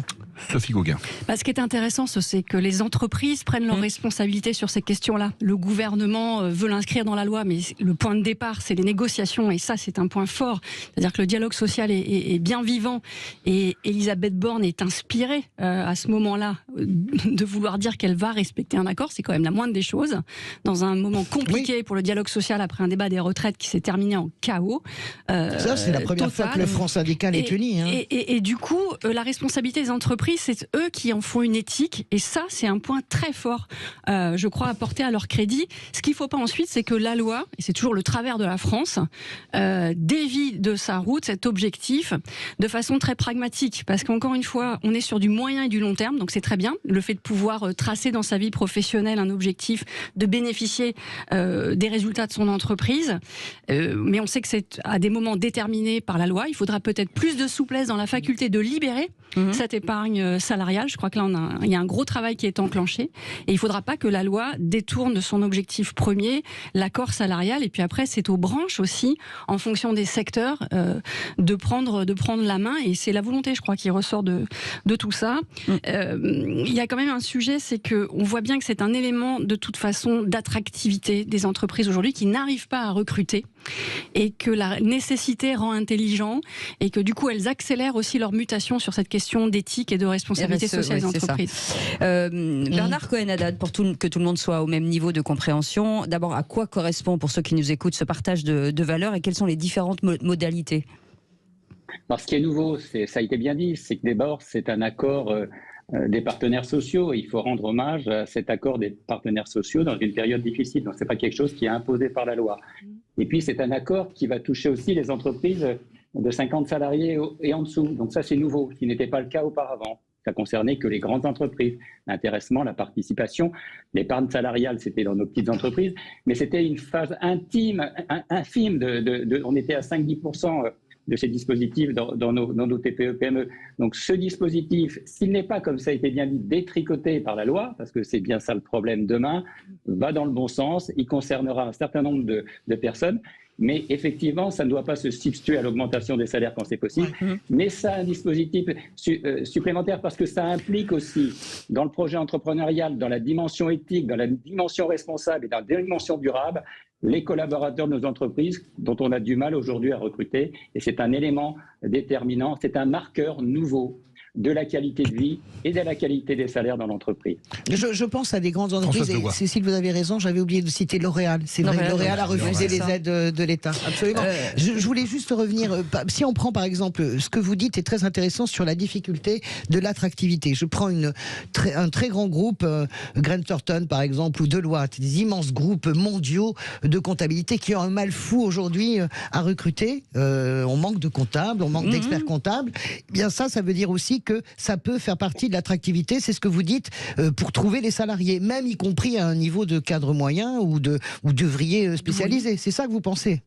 Sophie Gauguin. Ce qui est intéressant, c'est que les entreprises prennent leurs responsabilités sur ces questions-là. Le gouvernement veut l'inscrire dans la loi, mais le point de départ, c'est les négociations, et ça, c'est un point fort. C'est-à-dire que le dialogue social est bien vivant, et Elisabeth Borne est inspirée à ce moment-là de vouloir dire qu'elle va respecter un accord. C'est quand même la moindre des choses. Dans un moment compliqué pour le dialogue social, après un débat des retraites qui s'est terminé en chaos. Ça, c'est la première fois que le Front syndical est uni. Et du coup, la responsabilité des entreprises, c'est eux qui en font une éthique. Et ça, c'est un point très fort, je crois, à porter à leur crédit. Ce qu'il ne faut pas ensuite, c'est que la loi, et c'est toujours le travers de la France, dévie de sa route cet objectif de façon très pragmatique. Parce qu'encore une fois, on est sur du moyen et du long terme, donc c'est très bien. Le fait de pouvoir tracer dans sa vie professionnelle un objectif, de bénéficier des résultats de son entreprise, mais on sait que c'est à des moments déterminés par la loi. Il faudra peut-être plus de souplesse dans la faculté de libérer cette épargne salariale. Je crois que là, il y a un gros travail qui est enclenché, et il ne faudra pas que la loi détourne de son objectif premier, l'accord salarial, et puis après, c'est aux branches aussi, en fonction des secteurs, de prendre la main, et c'est la volonté, je crois, qui ressort de tout ça. Il y a quand même un sujet, c'est qu'on voit bien que c'est un élément, de toute façon, d'attractivité des entreprises aujourd'hui qui n'arrivent pas à recruter, et que la nécessité rend intelligent, et que du coup elles accélèrent aussi leur mutation sur cette question d'éthique et de responsabilité sociale des entreprises. Bernard Cohen-Haddad, pour que tout le monde soit au même niveau de compréhension, d'abord, à quoi correspond, pour ceux qui nous écoutent, ce partage de valeurs, et quelles sont les différentes modalités? Alors, ce qui est nouveau, ça a été bien dit, c'est que d'abord c'est un accord des partenaires sociaux. Il faut rendre hommage à cet accord des partenaires sociaux dans une période difficile. Donc, ce n'est pas quelque chose qui est imposé par la loi. Et puis, c'est un accord qui va toucher aussi les entreprises de 50 salariés et en dessous. Donc, ça, c'est nouveau, ce qui n'était pas le cas auparavant. Ça concernait que les grandes entreprises. L'intéressement, la participation, l'épargne salariale, c'était dans nos petites entreprises. Mais c'était une phase infime. On était à 5-10% de ces dispositifs dans nos TPE-PME. Donc ce dispositif, s'il n'est pas, comme ça a été bien dit, détricoté par la loi, parce que c'est bien ça le problème demain, va dans le bon sens, il concernera un certain nombre de personnes, mais effectivement, ça ne doit pas se substituer à l'augmentation des salaires quand c'est possible, mais ça a un dispositif supplémentaire, parce que ça implique aussi, dans le projet entrepreneurial, dans la dimension éthique, dans la dimension responsable et dans la dimension durable, les collaborateurs de nos entreprises dont on a du mal aujourd'hui à recruter. Et c'est un élément déterminant, c'est un marqueur nouveau de la qualité de vie et de la qualité des salaires dans l'entreprise. Je pense à des grandes entreprises, et Cécile, vous avez raison, j'avais oublié de citer L'Oréal. C'est vrai, L'Oréal a refusé les aides de l'État. Absolument. Je voulais juste revenir, si on prend par exemple, ce que vous dites est très intéressant sur la difficulté de l'attractivité. Je prends un très grand groupe, Grant Thornton par exemple, ou Deloitte, des immenses groupes mondiaux de comptabilité qui ont un mal fou aujourd'hui à recruter. On manque de comptables, on manque d'experts comptables. Eh bien ça veut dire aussi que ça peut faire partie de l'attractivité, c'est ce que vous dites, pour trouver les salariés, même y compris à un niveau de cadre moyen ou d'ouvrier spécialisé. C'est ça que vous pensez?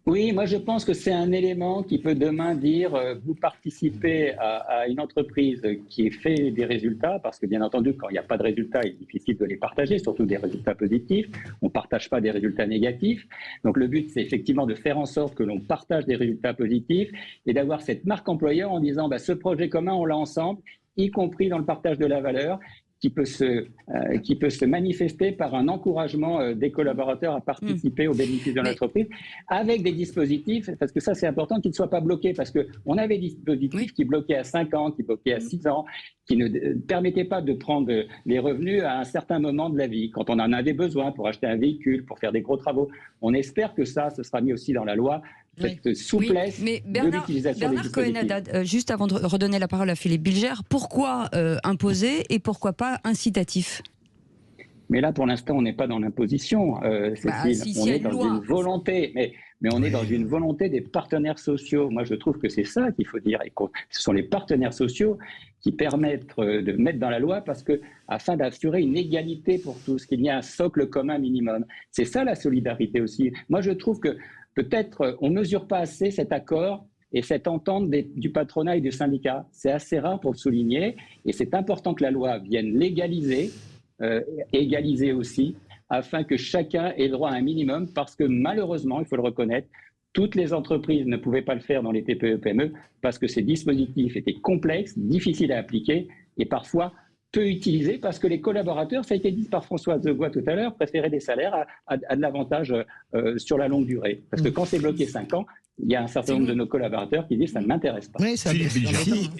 Oui, moi je pense que c'est un élément qui peut demain dire vous participez à une entreprise qui fait des résultats, parce que bien entendu quand il n'y a pas de résultats, il est difficile de les partager, surtout des résultats positifs. On ne partage pas des résultats négatifs. Donc le but c'est effectivement de faire en sorte que l'on partage des résultats positifs et d'avoir cette marque employeur en disant ce projet commun on l'a ensemble, y compris dans le partage de la valeur, qui peut se manifester par un encouragement des collaborateurs à participer aux bénéfices de l'entreprise, avec des dispositifs, parce que ça c'est important, qu'ils ne soient pas bloqués, parce qu'on avait des dispositifs qui bloquaient à 5 ans, qui bloquaient à 6 ans, qui ne permettaient pas de prendre les revenus à un certain moment de la vie, quand on en avait besoin pour acheter un véhicule, pour faire des gros travaux. On espère que ça, ce sera mis aussi dans la loi, cette souplesse mais de l'utilisation des dispositifs. Cohen-Haddad, juste avant de redonner la parole à Philippe Bilger, pourquoi imposer et pourquoi pas incitatif ? Mais là, pour l'instant, on n'est pas dans l'imposition, Cécile. On est dans une volonté, mais on est dans une volonté des partenaires sociaux. Moi, je trouve que c'est ça qu'il faut dire. Et ce sont les partenaires sociaux qui permettent de mettre dans la loi afin d'assurer une égalité pour tous, qu'il y ait un socle commun minimum. C'est ça la solidarité aussi. Moi, je trouve que peut-être on ne mesure pas assez cet accord et cette entente du patronat et du syndicat. C'est assez rare pour le souligner et c'est important que la loi vienne l'égaliser, égaliser aussi, afin que chacun ait droit à un minimum, parce que malheureusement, il faut le reconnaître, toutes les entreprises ne pouvaient pas le faire dans les TPE-PME parce que ces dispositifs étaient complexes, difficiles à appliquer et parfois peu utilisés parce que les collaborateurs, ça a été dit par Françoise Degois tout à l'heure, préféraient des salaires à de l'avantage sur la longue durée. Parce que quand c'est bloqué 5 ans, il y a un certain nombre de nos collaborateurs qui disent ça ne m'intéresse pas. Oui,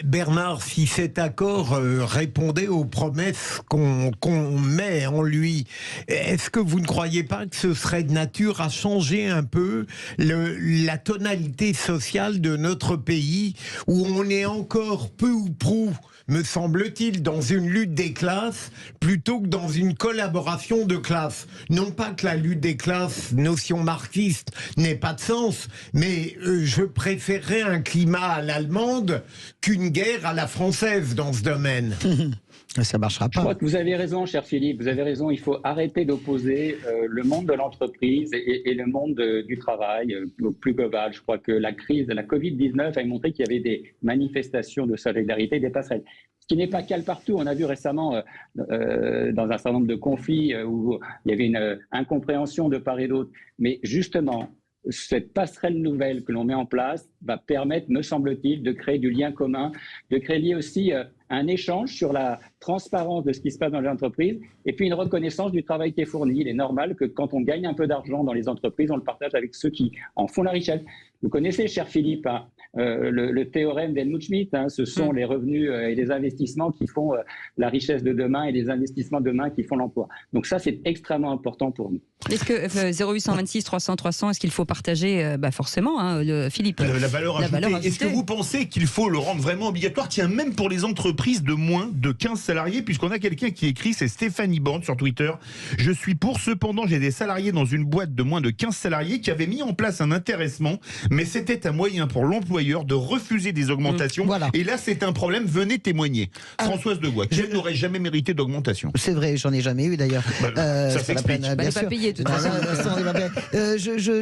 Bernard, si cet accord répondait aux promesses qu'on met en lui, est-ce que vous ne croyez pas que ce serait de nature à changer un peu la tonalité sociale de notre pays, où on est encore peu ou prou, me semble-t-il, dans une lutte des classes plutôt que dans une collaboration de classes? Non pas que la lutte des classes, notion marxiste, n'ait pas de sens, mais je préférerais un climat à l'allemande qu'une guerre à la française dans ce domaine. Ça ne marchera pas. Je crois que vous avez raison, cher Philippe, vous avez raison. Il faut arrêter d'opposer le monde de l'entreprise et le monde du travail au plus global. Je crois que la crise de la Covid-19 a montré qu'il y avait des manifestations de solidarité, des passerelles. Ce qui n'est pas calme partout. On a vu récemment dans un certain nombre de conflits où il y avait une incompréhension de part et d'autre. Mais justement, cette passerelle nouvelle que l'on met en place va permettre, me semble-t-il, de créer du lien commun, de créer aussi un échange sur la transparence de ce qui se passe dans les entreprises et puis une reconnaissance du travail qui est fourni. Il est normal que quand on gagne un peu d'argent dans les entreprises, on le partage avec ceux qui en font la richesse. Vous connaissez, cher Philippe, le théorème d'Helmut Schmidt, ce sont les revenus et les investissements qui font la richesse de demain et les investissements de demain qui font l'emploi. Donc ça, c'est extrêmement important pour nous. Est-ce que 0826 300 300, est-ce qu'il faut partager forcément, Philippe, la valeur ajoutée. Est-ce que vous pensez qu'il faut le rendre vraiment obligatoire, tiens, même pour les entreprises de moins de 15 salariés, puisqu'on a quelqu'un qui écrit, c'est Stéphanie Borne sur Twitter, je suis pour, cependant j'ai des salariés dans une boîte de moins de 15 salariés qui avaient mis en place un intéressement, mais c'était un moyen pour l'employeur de refuser des augmentations. Voilà. Et là, c'est un problème. Venez témoigner. Françoise Degois, qui n'aurait jamais mérité d'augmentation. C'est vrai, j'en ai jamais eu d'ailleurs. Ça s'explique. Elle n'est pas payée, de toute façon.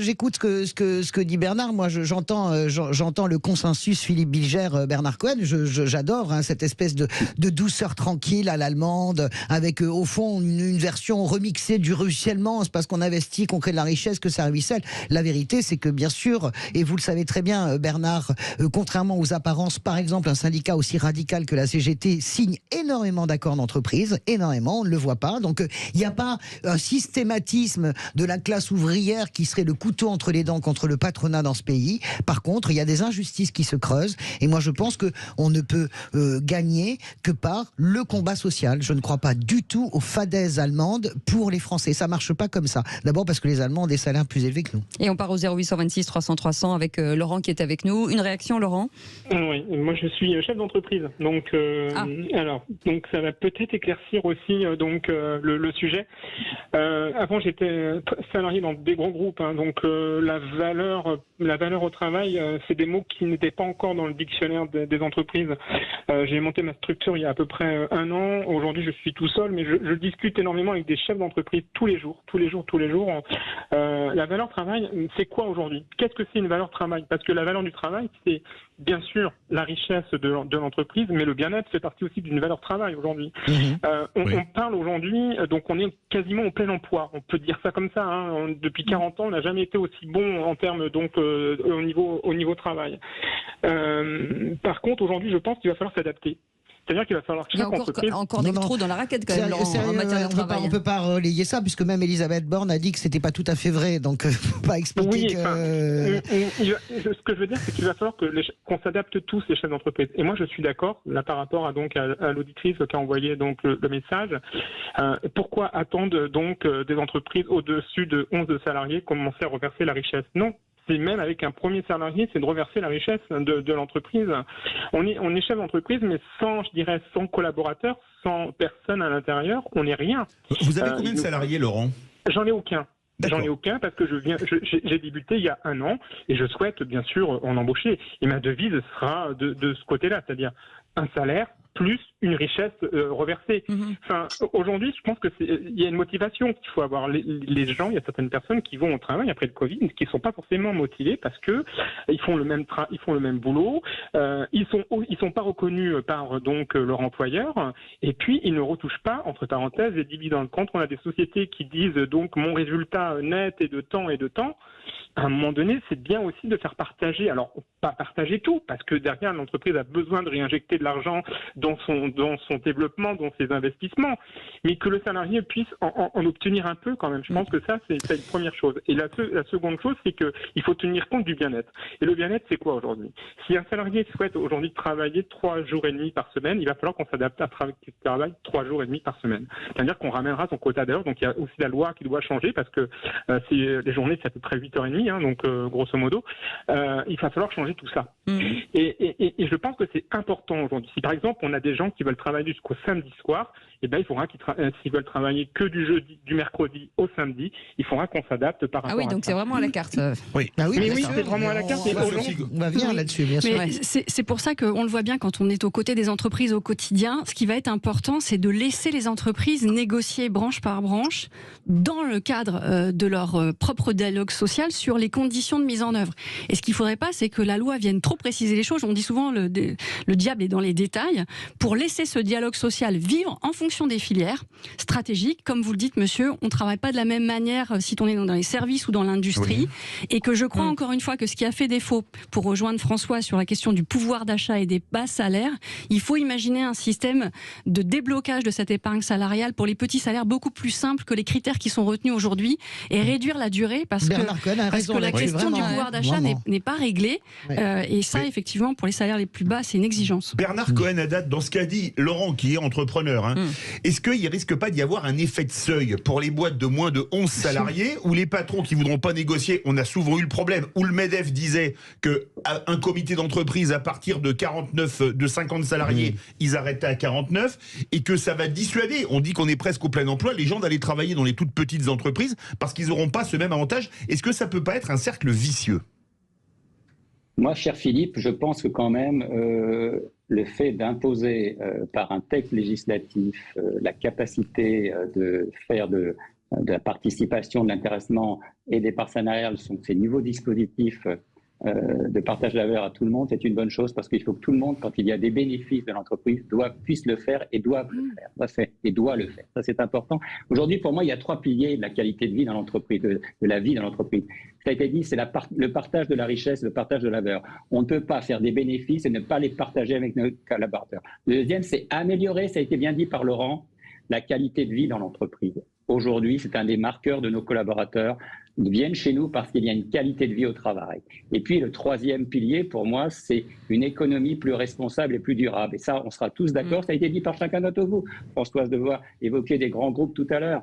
J'écoute ce que dit Bernard. Moi, j'entends le consensus Philippe Bilger, Bernard Cohen. J'adore cette espèce de douceur tranquille à l'allemande, avec au fond une version remixée du ruissellement. C'est parce qu'on investit, qu'on crée de la richesse, que ça ruisselle. La vérité, c'est que bien sûr, et vous le savez très bien, Bernard, contrairement aux apparences, par exemple, un syndicat aussi radical que la CGT signe énormément d'accords d'entreprise, énormément, on ne le voit pas. Donc, il n'y a pas un systématisme de la classe ouvrière qui serait le couteau entre les dents contre le patronat dans ce pays. Par contre, il y a des injustices qui se creusent. Et moi, je pense qu'on ne peut gagner que par le combat social. Je ne crois pas du tout aux fadaises allemandes pour les Français. Ça ne marche pas comme ça. D'abord parce que les Allemands ont des salaires plus élevés que nous. Et on part au 0826 300 300 avec Laurent qui est avec nous. Une réaction, Laurent ? Oui, moi je suis chef d'entreprise. Donc, donc ça va peut-être éclaircir aussi le sujet. Avant, j'étais salarié dans des gros groupes. Donc la valeur au travail, c'est des mots qui n'étaient pas encore dans le dictionnaire des entreprises. J'ai monté ma structure il y a à peu près 1 an. Aujourd'hui, je suis tout seul, mais je discute énormément avec des chefs d'entreprise tous les jours. La valeur travail, c'est quoi aujourd'hui ? Qu'est-ce que c'est une valeur travail ? Parce que la valeur du travail, c'est bien sûr la richesse de l'entreprise, mais le bien-être fait partie aussi d'une valeur travail aujourd'hui. On parle aujourd'hui, donc on est quasiment au plein emploi. On peut dire ça comme ça. Depuis 40 ans, on n'a jamais été aussi bon en termes au niveau travail. Par contre, aujourd'hui, je pense qu'il va falloir s'adapter. C'est-à-dire qu'il va falloir que chaque entreprise... Il y a encore des trous dans la raquette quand même, en matière de travail. On ne peut pas relayer ça, puisque même Elisabeth Borne a dit que ce n'était pas tout à fait vrai, donc faut pas expliquer ce que je veux dire, c'est qu'il va falloir qu'on s'adapte tous, les chefs d'entreprise. Et moi, je suis d'accord, là, par rapport à l'auditrice qui a envoyé le message. Pourquoi attendre des entreprises au-dessus de 11 salariés commencer à reverser la richesse ? Non. c'est même avec un premier salarié, c'est de reverser la richesse de l'entreprise. On est chef d'entreprise, mais sans collaborateurs, sans personne à l'intérieur, on n'est rien. Vous avez combien de salariés, Laurent ? J'en ai aucun. J'en ai aucun parce que j'ai débuté il y a 1 an et je souhaite bien sûr en embaucher. Et ma devise sera de ce côté-là, c'est-à-dire un salaire plus une richesse reversée. Enfin, aujourd'hui, je pense il y a une motivation qu'il faut avoir. Les gens, il y a certaines personnes qui vont au travail après le Covid, qui ne sont pas forcément motivés parce que ils font le même boulot, ils sont pas reconnus par donc leur employeur, et puis ils ne retouchent pas entre parenthèses les dividendes. Quand on a des sociétés qui disent donc mon résultat net est de temps, à un moment donné, c'est bien aussi de faire partager. Alors, pas partager tout, parce que derrière, l'entreprise a besoin de réinjecter de l'argent dans son développement, dans ses investissements, mais que le salarié puisse en obtenir un peu quand même. Je pense que ça, c'est une première chose. Et la seconde chose, c'est qu'il faut tenir compte du bien-être. Et le bien-être, c'est quoi aujourd'hui ? Si un salarié souhaite aujourd'hui travailler 3 jours et demi par semaine, il va falloir qu'on s'adapte à travailler 3 jours et demi par semaine. C'est-à-dire qu'on ramènera son quota d'heures. Donc, il y a aussi la loi qui doit changer, parce que les journées, c'est à peu près 8h30, donc grosso modo. Il va falloir changer tout ça. Et je pense que c'est important aujourd'hui. Si par exemple on a des gens qui veulent travailler jusqu'au samedi soir, il faudra s'ils veulent travailler que du mercredi au samedi, il faudra qu'on s'adapte par rapport à ça. Ah oui, donc c'est vraiment à la carte. Oui, c'est vraiment à la carte. On va venir là-dessus, bien sûr. C'est pour ça qu'on le voit bien quand on est aux côtés des entreprises au quotidien. Ce qui va être important, c'est de laisser les entreprises négocier branche par branche dans le cadre de leur propre dialogue social sur les conditions de mise en œuvre. Et ce qu'il ne faudrait pas, c'est que la loi vienne trop préciser les choses. On dit souvent le diable est dans les détails, pour laisser ce dialogue social vivre en fonction des filières stratégiques. Comme vous le dites, monsieur, on ne travaille pas de la même manière si on est dans les services ou dans l'industrie. Oui. Et que je crois encore une fois que ce qui a fait défaut, pour rejoindre François sur la question du pouvoir d'achat et des bas salaires, il faut imaginer un système de déblocage de cette épargne salariale pour les petits salaires beaucoup plus simple que les critères qui sont retenus aujourd'hui, et réduire la durée parce que la question du pouvoir d'achat n'est pas réglée. Et ça, effectivement, pour les salaires les plus bas, c'est une exigence. Bernard Cohen-Haddad, dans ce qu'a dit Laurent, qui est entrepreneur, est-ce qu'il ne risque pas d'y avoir un effet de seuil pour les boîtes de moins de 11 salariés, où les patrons qui ne voudront pas négocier, on a souvent eu le problème, où le MEDEF disait qu'un comité d'entreprise à partir de 50 salariés, ils arrêtaient à 49, et que ça va dissuader, on dit qu'on est presque au plein emploi, les gens d'aller travailler dans les toutes petites entreprises parce qu'ils n'auront pas ce même avantage. Est-ce que ça ne peut pas être un cercle vicieux ? Moi, cher Philippe, je pense que quand même, le fait d'imposer par un texte législatif la capacité de faire de la participation, de l'intéressement et des parts salariales, ces nouveaux dispositifs de partage de la valeur à tout le monde, c'est une bonne chose, parce qu'il faut que tout le monde, quand il y a des bénéfices de l'entreprise, puisse le faire et doit le faire. Ça, c'est important. Aujourd'hui, pour moi, il y a 3 piliers de la qualité de vie dans l'entreprise, de la vie dans l'entreprise. Ça a été dit, c'est le partage de la richesse, le partage de la valeur. On ne peut pas faire des bénéfices et ne pas les partager avec nos collaborateurs. Le deuxième, c'est améliorer, ça a été bien dit par Laurent, la qualité de vie dans l'entreprise. Aujourd'hui, c'est un des marqueurs de nos collaborateurs. Ils viennent chez nous parce qu'il y a une qualité de vie au travail. Et puis, le 3e pilier, pour moi, c'est une économie plus responsable et plus durable. Et ça, on sera tous d'accord. Ça a été dit par chacun d'entre vous. Françoise Devoy évoquait des grands groupes tout à l'heure.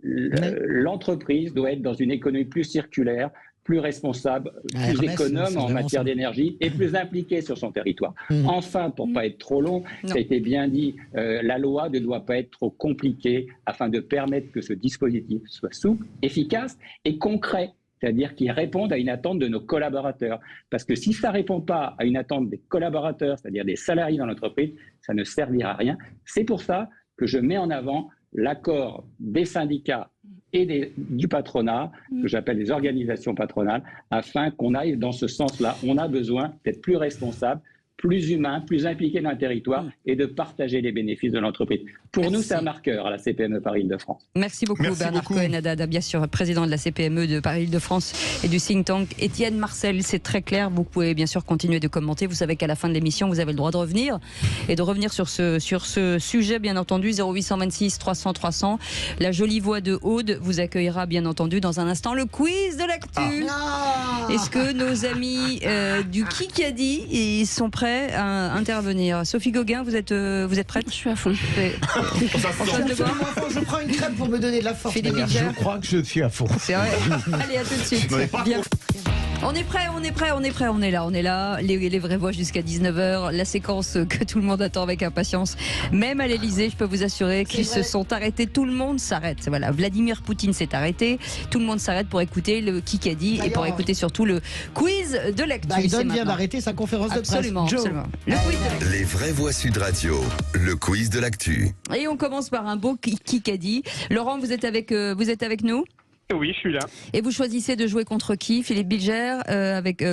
L'entreprise doit être dans une économie plus circulaire, plus responsable, plus économe en matière d'énergie et plus impliqué sur son territoire. Enfin, pour ne pas être trop long, ça a été bien dit, la loi ne doit pas être trop compliquée afin de permettre que ce dispositif soit souple, efficace et concret. C'est-à-dire qu'il réponde à une attente de nos collaborateurs. Parce que si ça ne répond pas à une attente des collaborateurs, c'est-à-dire des salariés dans l'entreprise, ça ne servira à rien. C'est pour ça que je mets en avant l'accord des syndicats et du patronat, que j'appelle les organisations patronales, afin qu'on aille dans ce sens-là. On a besoin d'être plus responsable, plus humain, plus impliqué dans le territoire et de partager les bénéfices de l'entreprise. Pour nous, c'est un marqueur à la CPME Paris-Île-de-France. Merci beaucoup, Bernard Cohen-Haddad, bien sûr, président de la CPME de Paris-Île-de-France et du think tank Étienne Marcel. C'est très clair, vous pouvez bien sûr continuer de commenter. Vous savez qu'à la fin de l'émission, vous avez le droit de revenir et de revenir sur ce sujet, bien entendu. 0826 300 300. La jolie voix de Aude vous accueillera, bien entendu, dans un instant. Le quiz de l'actu. Est-ce que nos amis du Kikadi, ils sont prêts à intervenir? Sophie Gauguin, vous êtes prête? Je suis à fond. Je prends une crème pour me donner de la force. Philippe Bilger. Je crois que je suis à fond. C'est vrai. Allez, à tout de suite. Bien. On est prêt, on est là. Les vraies voix jusqu'à 19h. La séquence que tout le monde attend avec impatience. Même à l'Elysée, je peux vous assurer qu'ils se sont arrêtés. Tout le monde s'arrête. Voilà, Vladimir Poutine s'est arrêté. Tout le monde s'arrête pour écouter le Kikadi et pour écouter surtout le quiz de l'actu. Biden vient d'arrêter sa conférence de presse. Absolument. Le quiz de l'actu. Les vraies voix Sud Radio, le quiz de l'actu. Et on commence par un beau Kikadi. Laurent, vous êtes avec nous ? Oui, je suis là. Et vous choisissez de jouer contre qui? Philippe Bilger,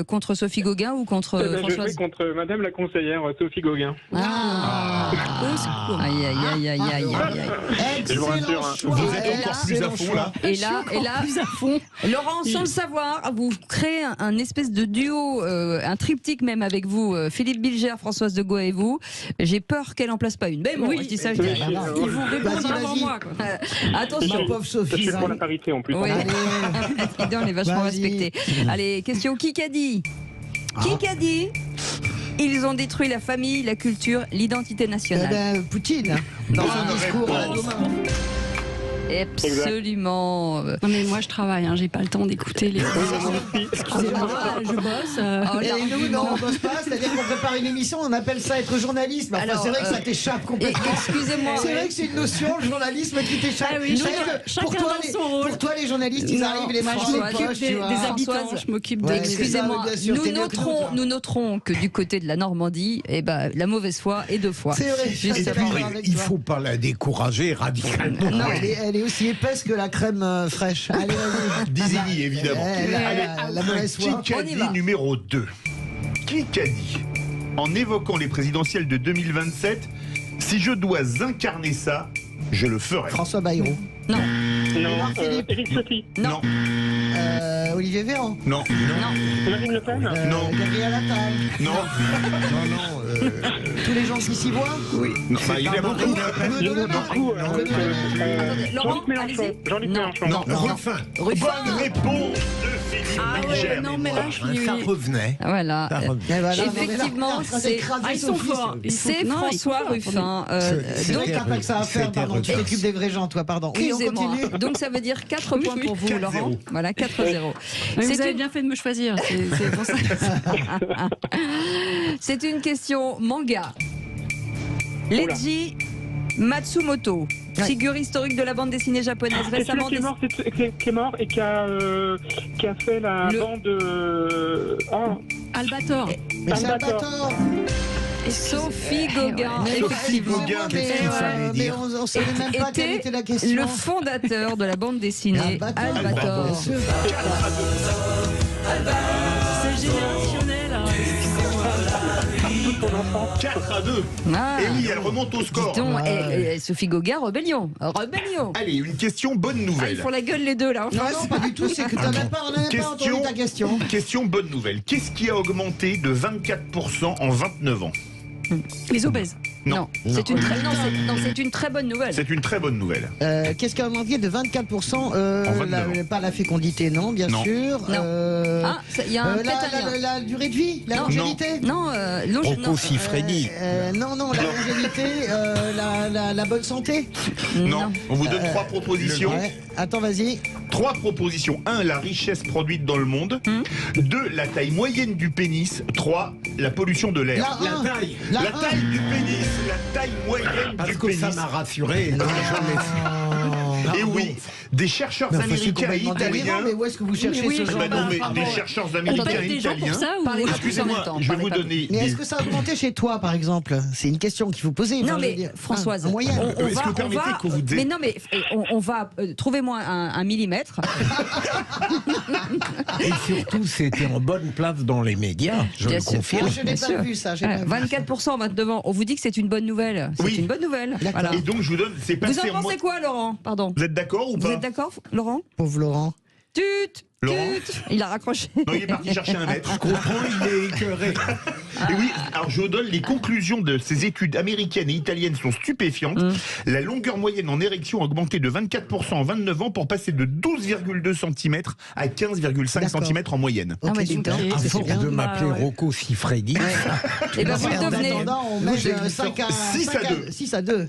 contre Sophie Gauguin ou contre Je jouais contre Madame la conseillère Sophie Gauguin. Aïe. Excellent choix. Vous êtes encore plus à fond là. Et là, Laurent, sans le savoir, vous créez un espèce de duo, un triptyque même avec vous, Philippe Bilger, Françoise de Gaulle et vous. J'ai peur qu'elle en place pas une. Mais bon, je dis ça, je dis rien. Ils vont répondre avant moi. Attention, pauvre Sophie. C'est pour la parité en plus. Oui, on est vachement respecté. Allez, question Kikadi. Kikadi. Ils ont détruit la famille, la culture, l'identité nationale. Poutine, dans son discours à la Duma. Absolument. Non mais moi je travaille, j'ai pas le temps d'écouter les. Excusez-moi, je bosse. Nous, on bosse pas, c'est-à-dire qu'on prépare une émission, on appelle ça être journaliste. Mais enfin, c'est vrai que ça t'échappe complètement. Excusez-moi. C'est vrai que c'est une notion, le journalisme, qui t'échappe. Ah oui, pour toi, les journalistes, ils arrivent les mains dans les poches, des habitants. Je m'occupe de. Excusez-moi. Nous noterons que du côté de la Normandie, la mauvaise foi est deux fois. C'est vrai. Il faut pas la décourager radicalement. Non, elle est aussi épaisse que la crème fraîche. Allez, vas-y. Dizini, évidemment. La mauvaise foi. Kikadi numéro 2. Kikadi. En évoquant les présidentielles de 2027, si je dois incarner ça, je le ferai. François Bayrou. Non. Éric Ciotti. Non. Olivier Véran. Non. Marine Le Pen. Non. Gabriel Attal. Non. Tous les gens qui s'y voient. Oui. Non, il y a beaucoup. Laurent, allez-y. Jean-Luc Mélenchon. Non, Ruffin. Bonne réponse de Philippe Bilger. Non mais là Ça revenait. Voilà. Effectivement, ils sont forts. C'est François Ruffin. Donc, t'as pas que ça à faire, pardon. Tu t'occupes des vrais gens, toi, pardon. Oui, on continue. Donc, ça veut dire 4 points pour vous, Laurent. Voilà, 4-0. Vous avez bien fait de me choisir. C'est pour ça. C'est une question manga. Leiji Matsumoto, figure historique de la bande dessinée japonaise, récemment qui est mort et qui a fait la bande Albator. Albator. Sophie Gauguin, effectivement, qu'est-ce qu'il fallait dire? On ne savait même pas quelle était la question. Le fondateur de la bande dessinée Albator. C'est générationnel. 4-2. Et oui, elle remonte au score. Sophie Gauguin, rébellion. Allez, une question bonne nouvelle. Ils font la gueule les deux là. Non, pas du tout, c'est que on n'a pas entendu ta question. Question bonne nouvelle. Qu'est-ce qui a augmenté de 24% en 29 ans? Les obèses. Non, c'est une très bonne nouvelle. C'est une très bonne nouvelle. Qu'est-ce qui a augmenté de 24% pas la fécondité, non, bien sûr. Il y a la durée de vie, la longévité. Non, Rocco-Siffredi. Non, la longévité, la bonne santé. Non, on vous donne 3 propositions. Attends, vas-y. 3 propositions. 1, la richesse produite dans le monde. 2, la taille moyenne du pénis. 3, la pollution de l'air. La taille du pénis. La taille moyenne du pénis. Ça m'a rassuré. Et oui, des chercheurs américains et italiens. Mais où est-ce que vous cherchez ce genre des chercheurs américains et italiens. Excusez-moi, je vais vous donner. Mais est-ce que ça a augmenté chez toi, par exemple? C'est une question qu'il faut poser. Non, mais Françoise, on va trouvez-moi un millimètre. Et surtout, c'était en bonne place dans les médias. Je le confirme. Je n'ai pas vu ça. 24% 29 ans. On vous dit que c'est une bonne nouvelle. C'est une bonne nouvelle. Et donc, je vous donne. Vous en pensez quoi, Laurent? Pardon. Vous êtes d'accord ou pas? Vous êtes d'accord, Laurent? Pauvre Laurent. Laurent. Il a raccroché. Non, il est parti chercher un mètre. Je comprends, il est écœuré. Et oui, alors je vous donne les conclusions de ces études américaines et italiennes sont stupéfiantes. La longueur moyenne en érection a augmenté de 24% en 29 ans pour passer de 12,2 cm à 15,5 cm en moyenne. Ah ouais, super. À force de m'appeler Rocco Siffredi. Et ben vous le devenez. On met 6 à 2.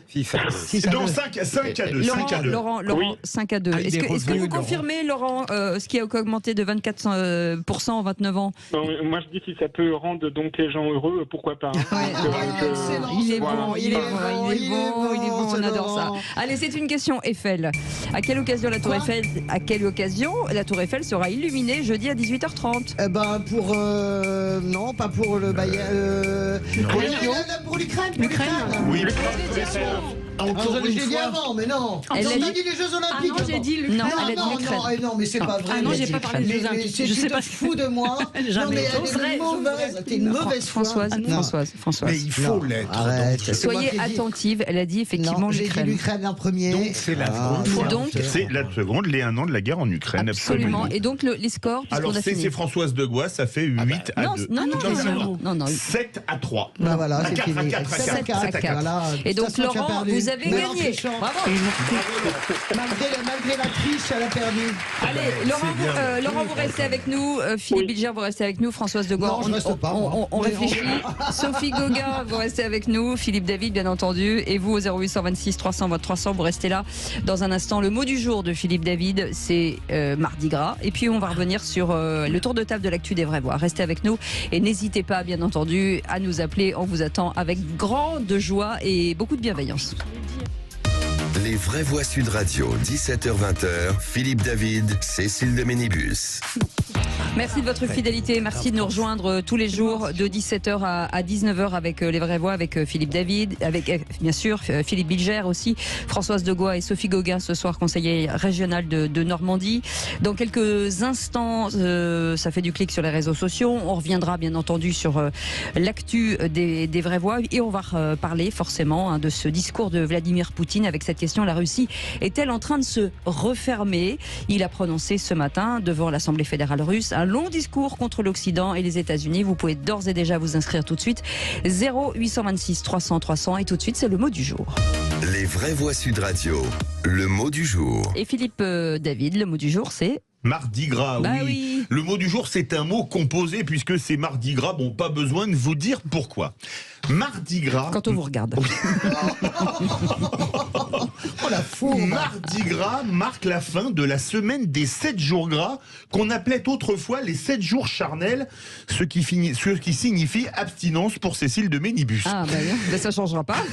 Non, 5 à 2. Laurent, 5 à 2. Est-ce que vous confirmez, Laurent, ce qui a augmenté de 24% en 29 ans? Moi, je dis si ça peut rendre donc les gens heureux, pourquoi pas. Il est bon, on adore ça. Allez, c'est une question Eiffel. À quelle occasion la Tour Eiffel sera illuminée jeudi à 18h30? Non, pas pour le Bayern. Pour l'Ukraine. Oui, Je l'ai dit avant, mais non. Elle a dit les Jeux Olympiques. Ah non, j'ai dit l'Ukraine. Non, elle a dit l'Ukraine. Non, mais c'est pas vrai. Ah non, j'ai pas parlé des Jeux Olympiques. Je sais pas. Fou de moi. Non, mais elle est mauvaise. T'es une mauvaise Françoise. Mais il faut l'être. Arrête. Soyez attentive. Elle a dit effectivement j'ai dit l'Ukraine en premier. Donc c'est la seconde. C'est la seconde, les 1 an de la guerre en Ukraine. Absolument. Et donc les scores. Alors c'est Françoise de Gois, ça fait 8 à 2. Non. 7 à 3. Bah voilà, c'est 7 à 4. Et donc Laurent, vous avez gagné. Bravo. Malgré la triche, elle a perdu. Allez, Laurent, vous restez avec nous. Philippe Bilger, vous restez avec nous. Françoise de Gois, on réfléchit. Sophie Gauguin, vous restez avec nous. Philippe David, bien entendu. Et vous, au 0826 300, votre 300, vous restez là. Dans un instant, le mot du jour de Philippe David, c'est Mardi Gras. Et puis, on va revenir sur le tour de table de l'actu des vraies voix. Restez avec nous et n'hésitez pas, bien entendu, à nous appeler. On vous attend avec grande joie et beaucoup de bienveillance. Les vraies voix Sud Radio, 17h-20h, Philippe David, Cécile de Ménibus. Merci de votre fidélité, merci de nous rejoindre tous les jours de 17h à 19h avec les vraies voix, avec Philippe David, avec bien sûr Philippe Bilger aussi, Françoise de Gois et Sophie Gauguin ce soir, conseillère régionale de Normandie. Dans quelques instants, ça fait du clic sur les réseaux sociaux, on reviendra bien entendu sur l'actu des vraies voix et on va parler forcément de ce discours de Vladimir Poutine avec cette question: la Russie est-elle en train de se refermer? Il a prononcé ce matin devant l'Assemblée fédérale russe un long discours contre l'Occident et les États-Unis. Vous pouvez d'ores et déjà vous inscrire tout de suite. 0826 300 300 et tout de suite c'est le mot du jour. Les vraies voix Sud Radio, le mot du jour. Et Philippe David, le mot du jour c'est Mardi Gras, oui. Le mot du jour, c'est un mot composé puisque c'est Mardi Gras. Bon, pas besoin de vous dire pourquoi. Mardi Gras. Quand on vous regarde. Oh la fourbe. Mardi Gras marque la fin de la semaine des 7 jours gras qu'on appelait autrefois les 7 jours charnels, ce qui signifie abstinence pour Cécile de Ménibus. Ah ben ça changera pas.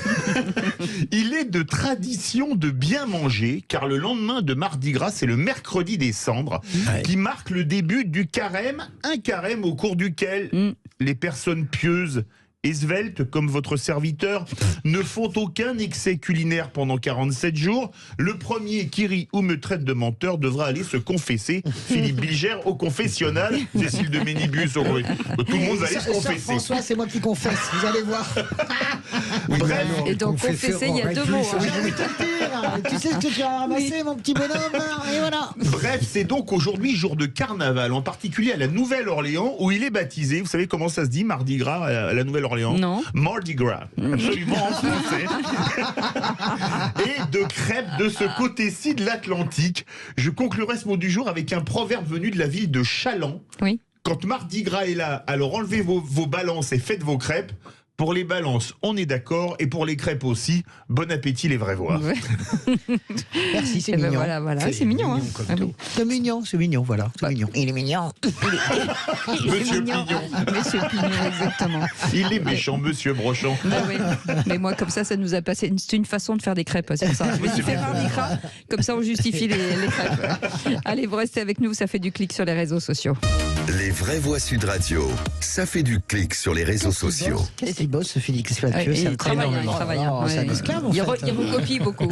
Il est de tradition de bien manger car le lendemain de Mardi Gras, c'est le mercredi des cendres qui marque le début du carême, un carême au cours duquel les personnes pieuses et sveltes comme votre serviteur ne font aucun excès culinaire pendant 47 jours. Le premier qui rit ou me traite de menteur devra aller se confesser. Philippe Bilger au confessionnal, Cécile de Ménibus tout le monde va aller se confesser. François, c'est moi qui confesse, vous allez voir. Bref. Et donc confesser, il y a 2 mots. Tu sais ce que tu as ramassé, mon petit bonhomme, et voilà. Bref, c'est donc aujourd'hui jour de carnaval, en particulier à la Nouvelle-Orléans, où il est baptisé. Vous savez comment ça se dit, Mardi Gras, à la Nouvelle-Orléans? Non. Mardi Gras, absolument en français. Et de crêpes de ce côté-ci de l'Atlantique. Je conclurai ce mot du jour avec un proverbe venu de la ville de Chaland. Oui. Quand Mardi Gras est là, alors enlevez vos balances et faites vos crêpes. Pour les balances, on est d'accord, et pour les crêpes aussi. Bon appétit, les vraies voix. Ouais. Merci, c'est mignon. Voilà, c'est mignon. C'est mignon, voilà. C'est mignon. Il est mignon. Monsieur Pignon. Monsieur Pignon, exactement. Il est méchant, monsieur Brochant. Oui. Mais moi, comme ça nous a passé. C'est une façon de faire des crêpes, c'est pour ça. Je me suis fait Mardi Gras, comme ça on justifie les crêpes. Allez, vous restez avec nous, ça fait du clic sur les réseaux sociaux. Les vraies voix Sud Radio, ça fait du clic sur les réseaux sociaux. Qu'est-ce qui bosse, Félix Faltieux. Il travaille. C'est un esclave, en il fait. Il recopie beaucoup.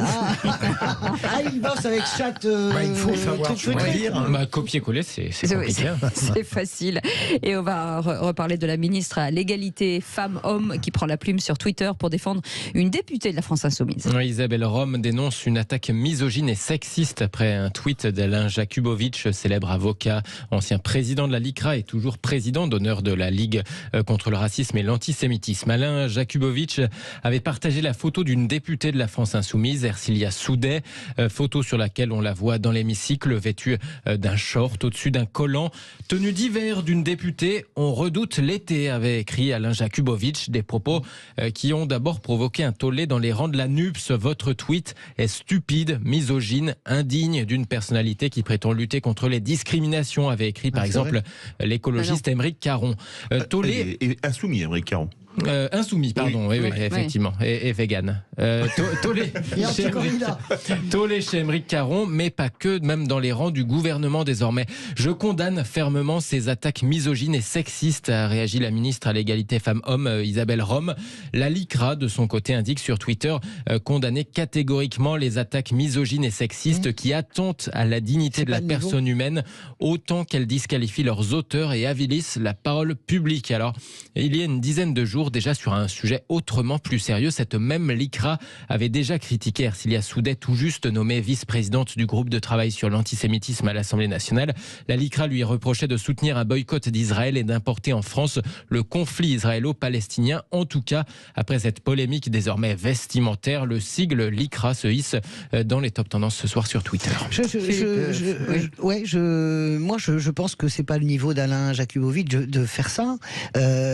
Il bosse avec chaque... il faut savoir choisir. Copier-coller, c'est compliqué. C'est facile. Et on va reparler de la ministre à l'égalité femmes-hommes qui prend la plume sur Twitter pour défendre une députée de la France Insoumise. Isabelle Rome dénonce une attaque misogyne et sexiste après un tweet d'Alain Jakubowicz, célèbre avocat, ancien président de la LICRA et toujours président d'honneur de la Ligue contre le racisme et l'antisémitisme. Alain Jakubowicz avait partagé la photo d'une députée de la France Insoumise, Ercilia Soudet, photo sur laquelle on la voit dans l'hémicycle vêtue d'un short au-dessus d'un collant. Tenue d'hiver d'une députée, on redoute l'été, avait écrit Alain Jakubowicz, des propos qui ont d'abord provoqué un tollé dans les rangs de la NUPS. Votre tweet est stupide, misogyne, indigne d'une personnalité qui prétend lutter contre les discriminations, avait écrit par exemple l'écologiste Aymeric Caron. Tollé et insoumis, Aymeric Caron. Insoumis, pardon, oui, effectivement, et vegan. Tollé chez Aymeric Caron, mais pas que, même dans les rangs du gouvernement désormais. Je condamne fermement ces attaques misogynes et sexistes, a réagi la ministre à l'égalité femmes-hommes, Isabelle Rome. La LICRA, de son côté, indique sur Twitter condamner catégoriquement les attaques misogynes et sexistes qui attentent à la dignité de la personne humaine, autant qu'elles disqualifient leurs auteurs et avilissent la parole publique. Alors, il y a une dizaine de jours, déjà sur un sujet autrement plus sérieux, cette même LICRA avait déjà critiqué Ercilia Soudet, tout juste nommée vice-présidente du groupe de travail sur l'antisémitisme à l'Assemblée nationale. La LICRA lui reprochait de soutenir un boycott d'Israël et d'importer en France le conflit israélo-palestinien. En tout cas, après cette polémique désormais vestimentaire, le sigle LICRA se hisse dans les top tendances ce soir sur Twitter. Moi, je pense que c'est pas le niveau d'Alain Jakubowicz de faire ça.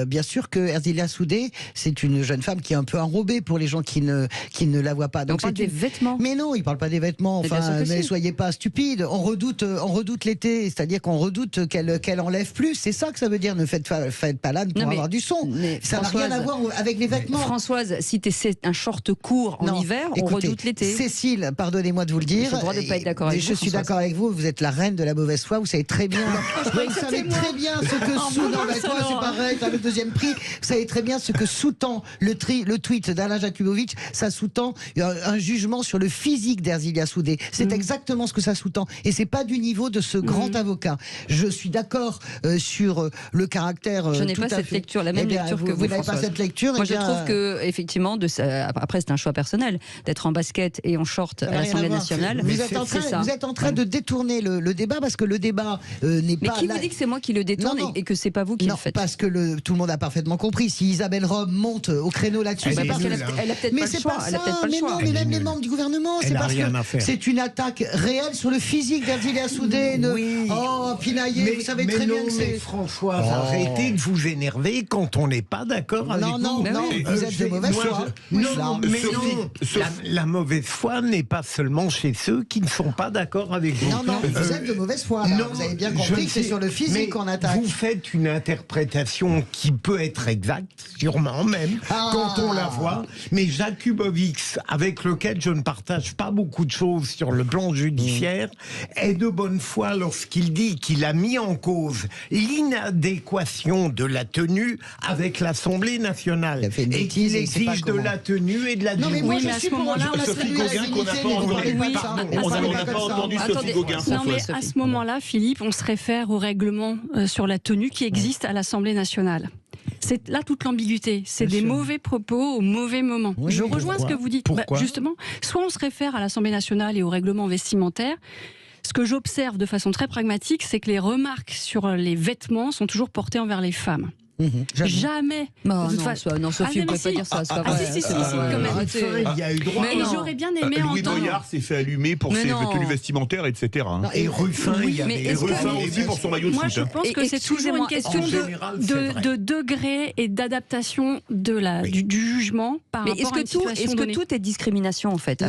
Bien sûr que Ercilia Soudet, c'est une jeune femme qui est un peu enrobée pour les gens qui ne la voient pas. Donc on parle des vêtements. Mais non, il parle pas des vêtements. Enfin, mais soyez pas stupides. On redoute l'été, c'est-à-dire qu'on redoute qu'elle enlève plus. C'est ça que ça veut dire. Ne faites pas l'âne pour avoir du son. Ça n'a rien à voir avec les vêtements. Françoise, si c'est un short court en hiver, on redoute l'été. Cécile, pardonnez-moi de vous le dire. J'ai le droit de pas être d'accord avec vous. Je suis d'accord avec vous. Vous êtes la reine de la mauvaise foi. Vous savez très bien. Vous savez très bien ce que sous-tend. Toi, c'est pareil. T'as le deuxième prix. Vous savez très bien ce que sous-tend le tweet d'Alain Jakubowicz. Ça sous-tend un jugement sur le physique d'Ercilia Soudet. C'est exactement ce que ça sous-tend. Et c'est pas du niveau de ce grand avocat. Je suis d'accord sur le caractère. Je n'ai pas cette lecture, la même lecture que vous. Vous n'avez pas cette lecture. Moi, je trouve que effectivement, après c'est un choix personnel d'être en basket et en short à l'Assemblée nationale. Vous êtes en train de détourner le débat parce que le débat n'est pas. Mais qui vous dit que c'est moi qui le détourne et que c'est pas vous qui le faites? Parce que tout le monde a parfaitement compris. Si Isabelle Rome monte au créneau là-dessus, c'est parce qu'elle a peut-être pas le choix. Mais non, mais même les membres du gouvernement, c'est parce que c'est une attaque réelle sur le physique d'Ercilia Soudet. Oh, pinailler, vous savez très bien que c'est. Françoise, arrêtez de vous énerver quand on n'est pas d'accord avec vous. Non, vous êtes de mauvaise foi. Non, mais non. La mauvaise foi n'est pas seulement chez ceux qui ne sont pas d'accord avec vous. Non, vous êtes de mauvaise foi. Vous avez bien compris que c'est sur le physique qu'on attaque. Vous faites une interprétation qui peut être exacte, sûrement même, quand on la voit. Mais Jakubowicz, avec lequel je ne partage pas beaucoup de choses sur le plan judiciaire, est de bonne foi lorsqu'il dit qu'il a mis en cause l'inadéquation de la tenue avec l'Assemblée nationale et qu'il exige de la tenue et de la dignité. Oui, mais à ce moment-là, on n'a pas entendu Sophie Gauguin. Non, mais à ce moment-là, Philippe, on se réfère au règlement sur la tenue qui existe à l'Assemblée nationale. C'est là toute l'ambiguïté. C'est des mauvais propos au mauvais moment. Je rejoins ce que vous dites. Justement, soit on se réfère à l'Assemblée nationale et au règlement vestimentaire. Ce que j'observe de façon très pragmatique, c'est que les remarques sur les vêtements sont toujours portées envers les femmes. Jamais. Non, Sophie, vous ne pouvez pas dire ça. Si, quand même. Il y a eu droit. Mais j'aurais bien aimé Louis entendre. Boyard s'est fait allumer pour ses tenues vestimentaires, etc. Et Ruffin, il y avait Ruffin aussi pour son maillot de foot. Moi, je pense que c'est toujours une question de degré et d'adaptation du jugement par rapport à une situation donnée. Est-ce que tout est discrimination, en fait? Non.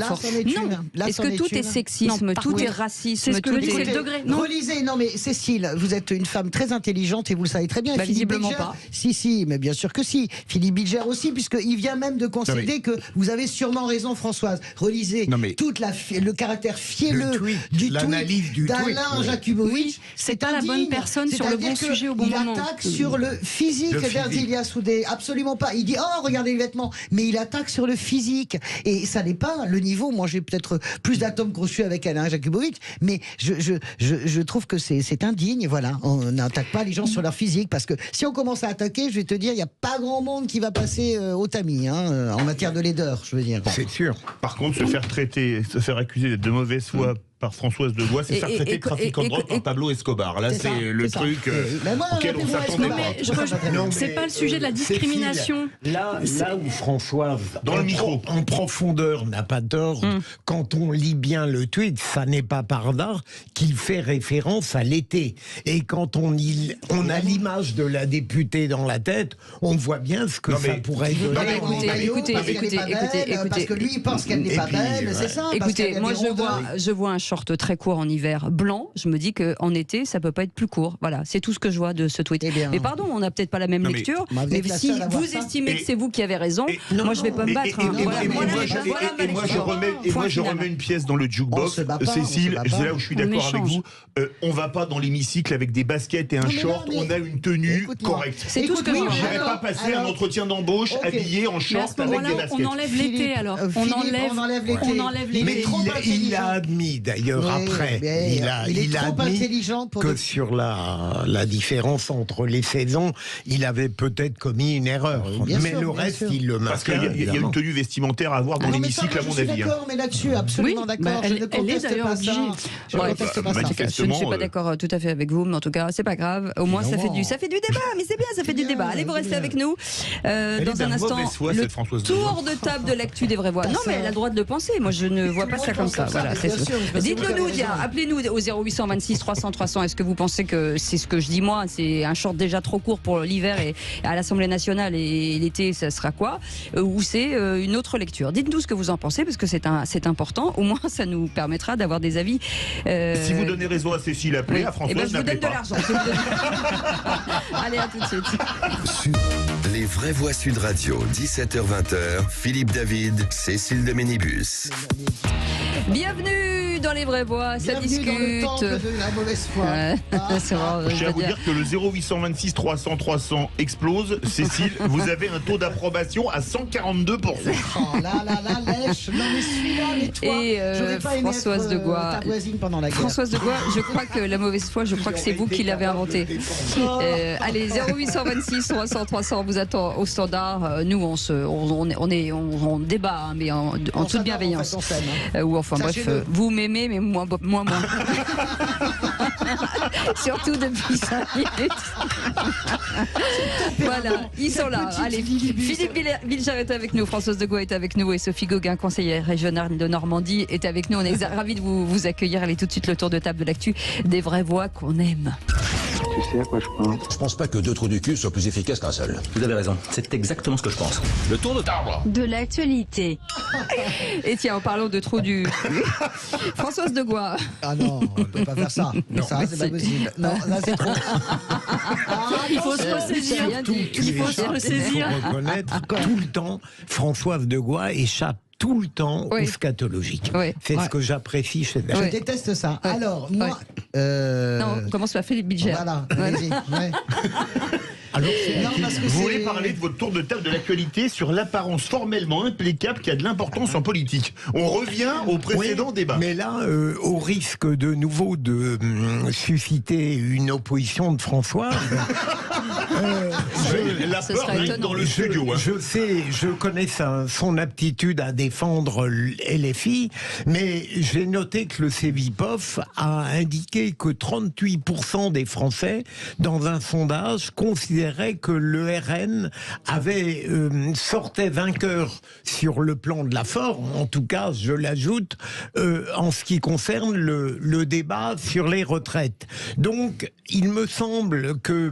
Est-ce que tout est sexisme, tout est racisme? C'est ce que je dis, c'est le degré. Relisez. Non, mais Cécile, vous êtes une femme très intelligente et vous le savez très bien. Visiblement pas. Si, mais bien sûr que si. Philippe Bilger aussi, puisqu'il vient même de concéder que vous avez sûrement raison, Françoise. Relisez le caractère fielleux du tweet d'Alain Jakubowicz. C'est pas la bonne personne sur le bon sujet au bon moment. Il attaque sur le physique d'Erdilia Soudé. Absolument pas. Il dit regardez les vêtements, mais il attaque sur le physique. Et ça n'est pas le niveau. Moi, j'ai peut-être plus d'atomes crochus avec Alain Jakubowicz, mais je trouve que c'est indigne. Voilà, on n'attaque pas les gens sur leur physique, parce que si on commence à attaquer, je vais te dire, il n'y a pas grand monde qui va passer au tamis en matière de laideur, je veux dire. C'est sûr. Par contre, se faire accuser d'être de mauvaise foi par Françoise de Gois, c'est faire traiter de trafiquant de drogue par Pablo Escobar. Là, c'est le truc auquel on s'attendait pas. C'est pas le sujet de la discrimination. Là où Françoise, dans le micro, en profondeur, n'a pas tort, quand on lit bien le tweet, ça n'est pas par hasard qu'il fait référence à l'été. Et quand on a l'image de la députée dans la tête, on voit bien ce que ça pourrait donner. Écoutez. Parce que lui, il pense qu'elle n'est pas belle, c'est ça. Écoutez, moi, je vois un short très court en hiver blanc, je me dis qu'en été ça peut pas être plus court. Voilà, c'est tout ce que je vois de ce tweet. Mais pardon, on n'a peut-être pas la même lecture, mais si vous estimez que c'est vous qui avez raison, moi je vais pas me battre. Et moi je remets une pièce dans le jukebox. Cécile, c'est là où je suis d'accord avec vous. On va pas dans l'hémicycle avec des baskets et un short, on a une tenue correcte. C'est tout ce que je n'irai pas passer un entretien d'embauche habillé en short avec des baskets. On enlève l'été alors. On enlève l'été. Mais il a admis d'ailleurs après, il a admis que sur la différence entre les saisons, il avait peut-être commis une erreur. Mais le reste, il le maintient. Parce qu'il y a une tenue vestimentaire à avoir dans l'hémicycle, à mon avis. Je suis d'accord, mais là-dessus, absolument d'accord. Je ne conteste pas ça. Je ne conteste pas ça. Je ne suis pas d'accord tout à fait avec vous, mais en tout cas, c'est pas grave. Au moins, ça fait du débat. Mais c'est bien, ça fait du débat. Allez, vous restez avec nous. Dans un instant, le tour de table de l'actu des vraies voix. Non, mais elle a le droit de le penser. Moi, je ne vois pas ça comme ça. Voilà, dites-le nous, appelez-nous au 0826 300 300. Est-ce que vous pensez que c'est ce que je dis moi, c'est un short déjà trop court pour l'hiver et à l'Assemblée nationale, et l'été, ça sera quoi, ou c'est une autre lecture? Dites-nous ce que vous en pensez, parce que c'est important. Au moins, ça nous permettra d'avoir des avis. Si vous donnez raison à Cécile, appelez, à Françoise, je vous donne de l'argent. Allez, à tout de suite. Les vraies voix Sud Radio, 17h-20h, Philippe David, Cécile de Ménibus. Bienvenue dans les vraies voix, ça discute. Dans le temple de la mauvaise foi. Je tiens à vous dire que le 0826 300 300 explose. Cécile, vous avez un taux d'approbation à 142%. Oh là, lèche. Non mais celui-là, mais toi, et pas Françoise de Gois. Ta voisine pendant la guerre. Françoise de Gois, je crois que la mauvaise foi, je crois que c'est vous qui l'avez inventée. Allez, 0826 300 300, on vous attend au standard. Nous, on débat, mais en toute bienveillance. Ou enfin bref, vous m'aimez, mais moi. Surtout depuis 5 minutes. Voilà, ils sont là. Allez, Philippe Bilger est avec nous, Françoise de Gois est avec nous et Sophie Gauguin, conseillère régionale de Normandie, est avec nous. On est ravis de vous accueillir. Allez, tout de suite le tour de table de l'actu des vraies voix qu'on aime. Tu sais à quoi je pense? Je pense pas que 2 trous du cul soient plus efficaces qu'un seul. Vous avez raison, c'est exactement ce que je pense. Le tour de table de l'actualité. Et tiens, en parlant de trous du cul, Françoise de Gois. Ah non, on ne peut pas faire ça. Non, ça, c'est pas possible. Non, là, c'est trop. Il faut se ressaisir. Il faut se ressaisir. Il faut reconnaître tout le temps, Françoise de Gois échappe tout le temps au scatologique. C'est ce que j'apprécie chez elle. Je déteste ça. Alors, moi... Non, on commence par Philippe Bilger. Voilà, allez-y. Alors, vous voulez parler de votre tour de table de l'actualité sur l'apparence formellement impeccable qui a de l'importance en politique. On revient au précédent débat. Mais là, au risque de nouveau de susciter une opposition de Françoise, la peur est dans le studio. Je connais son aptitude à défendre LFI, mais j'ai noté que le Cevipof a indiqué que 38% des Français, dans un sondage, considéraient que le RN sortait vainqueur sur le plan de la forme, en tout cas, je l'ajoute, en ce qui concerne le débat sur les retraites. Donc, il me semble que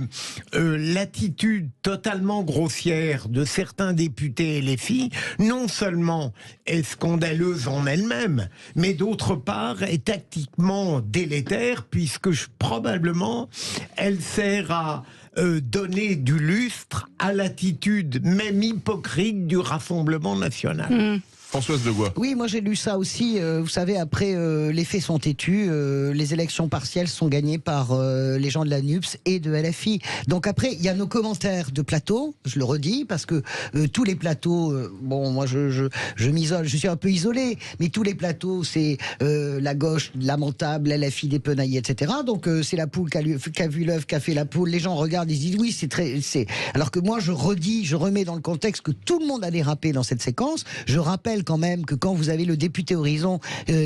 l'attitude totalement grossière de certains députés LFI, non seulement est scandaleuse en elle-même, mais d'autre part est tactiquement délétère, puisque probablement elle sert à donner du lustre à l'attitude même hypocrite du Rassemblement national. Françoise Degois. Oui, moi j'ai lu ça aussi. Vous savez, après, les faits sont têtus. Les élections partielles sont gagnées par les gens de la NUPS et de LFI. Donc après, il y a nos commentaires de plateau, je le redis, parce que tous les plateaux, bon, moi je m'isole, je suis un peu isolé, mais tous les plateaux, c'est la gauche lamentable, LFI dépenaillée, etc. Donc c'est la poule qui a vu l'œuf, qui a fait la poule. Les gens regardent, ils disent oui, c'est. Alors que moi je redis, je remets dans le contexte que tout le monde a dérapé dans cette séquence. Je rappelle quand même que quand vous avez le député Horizon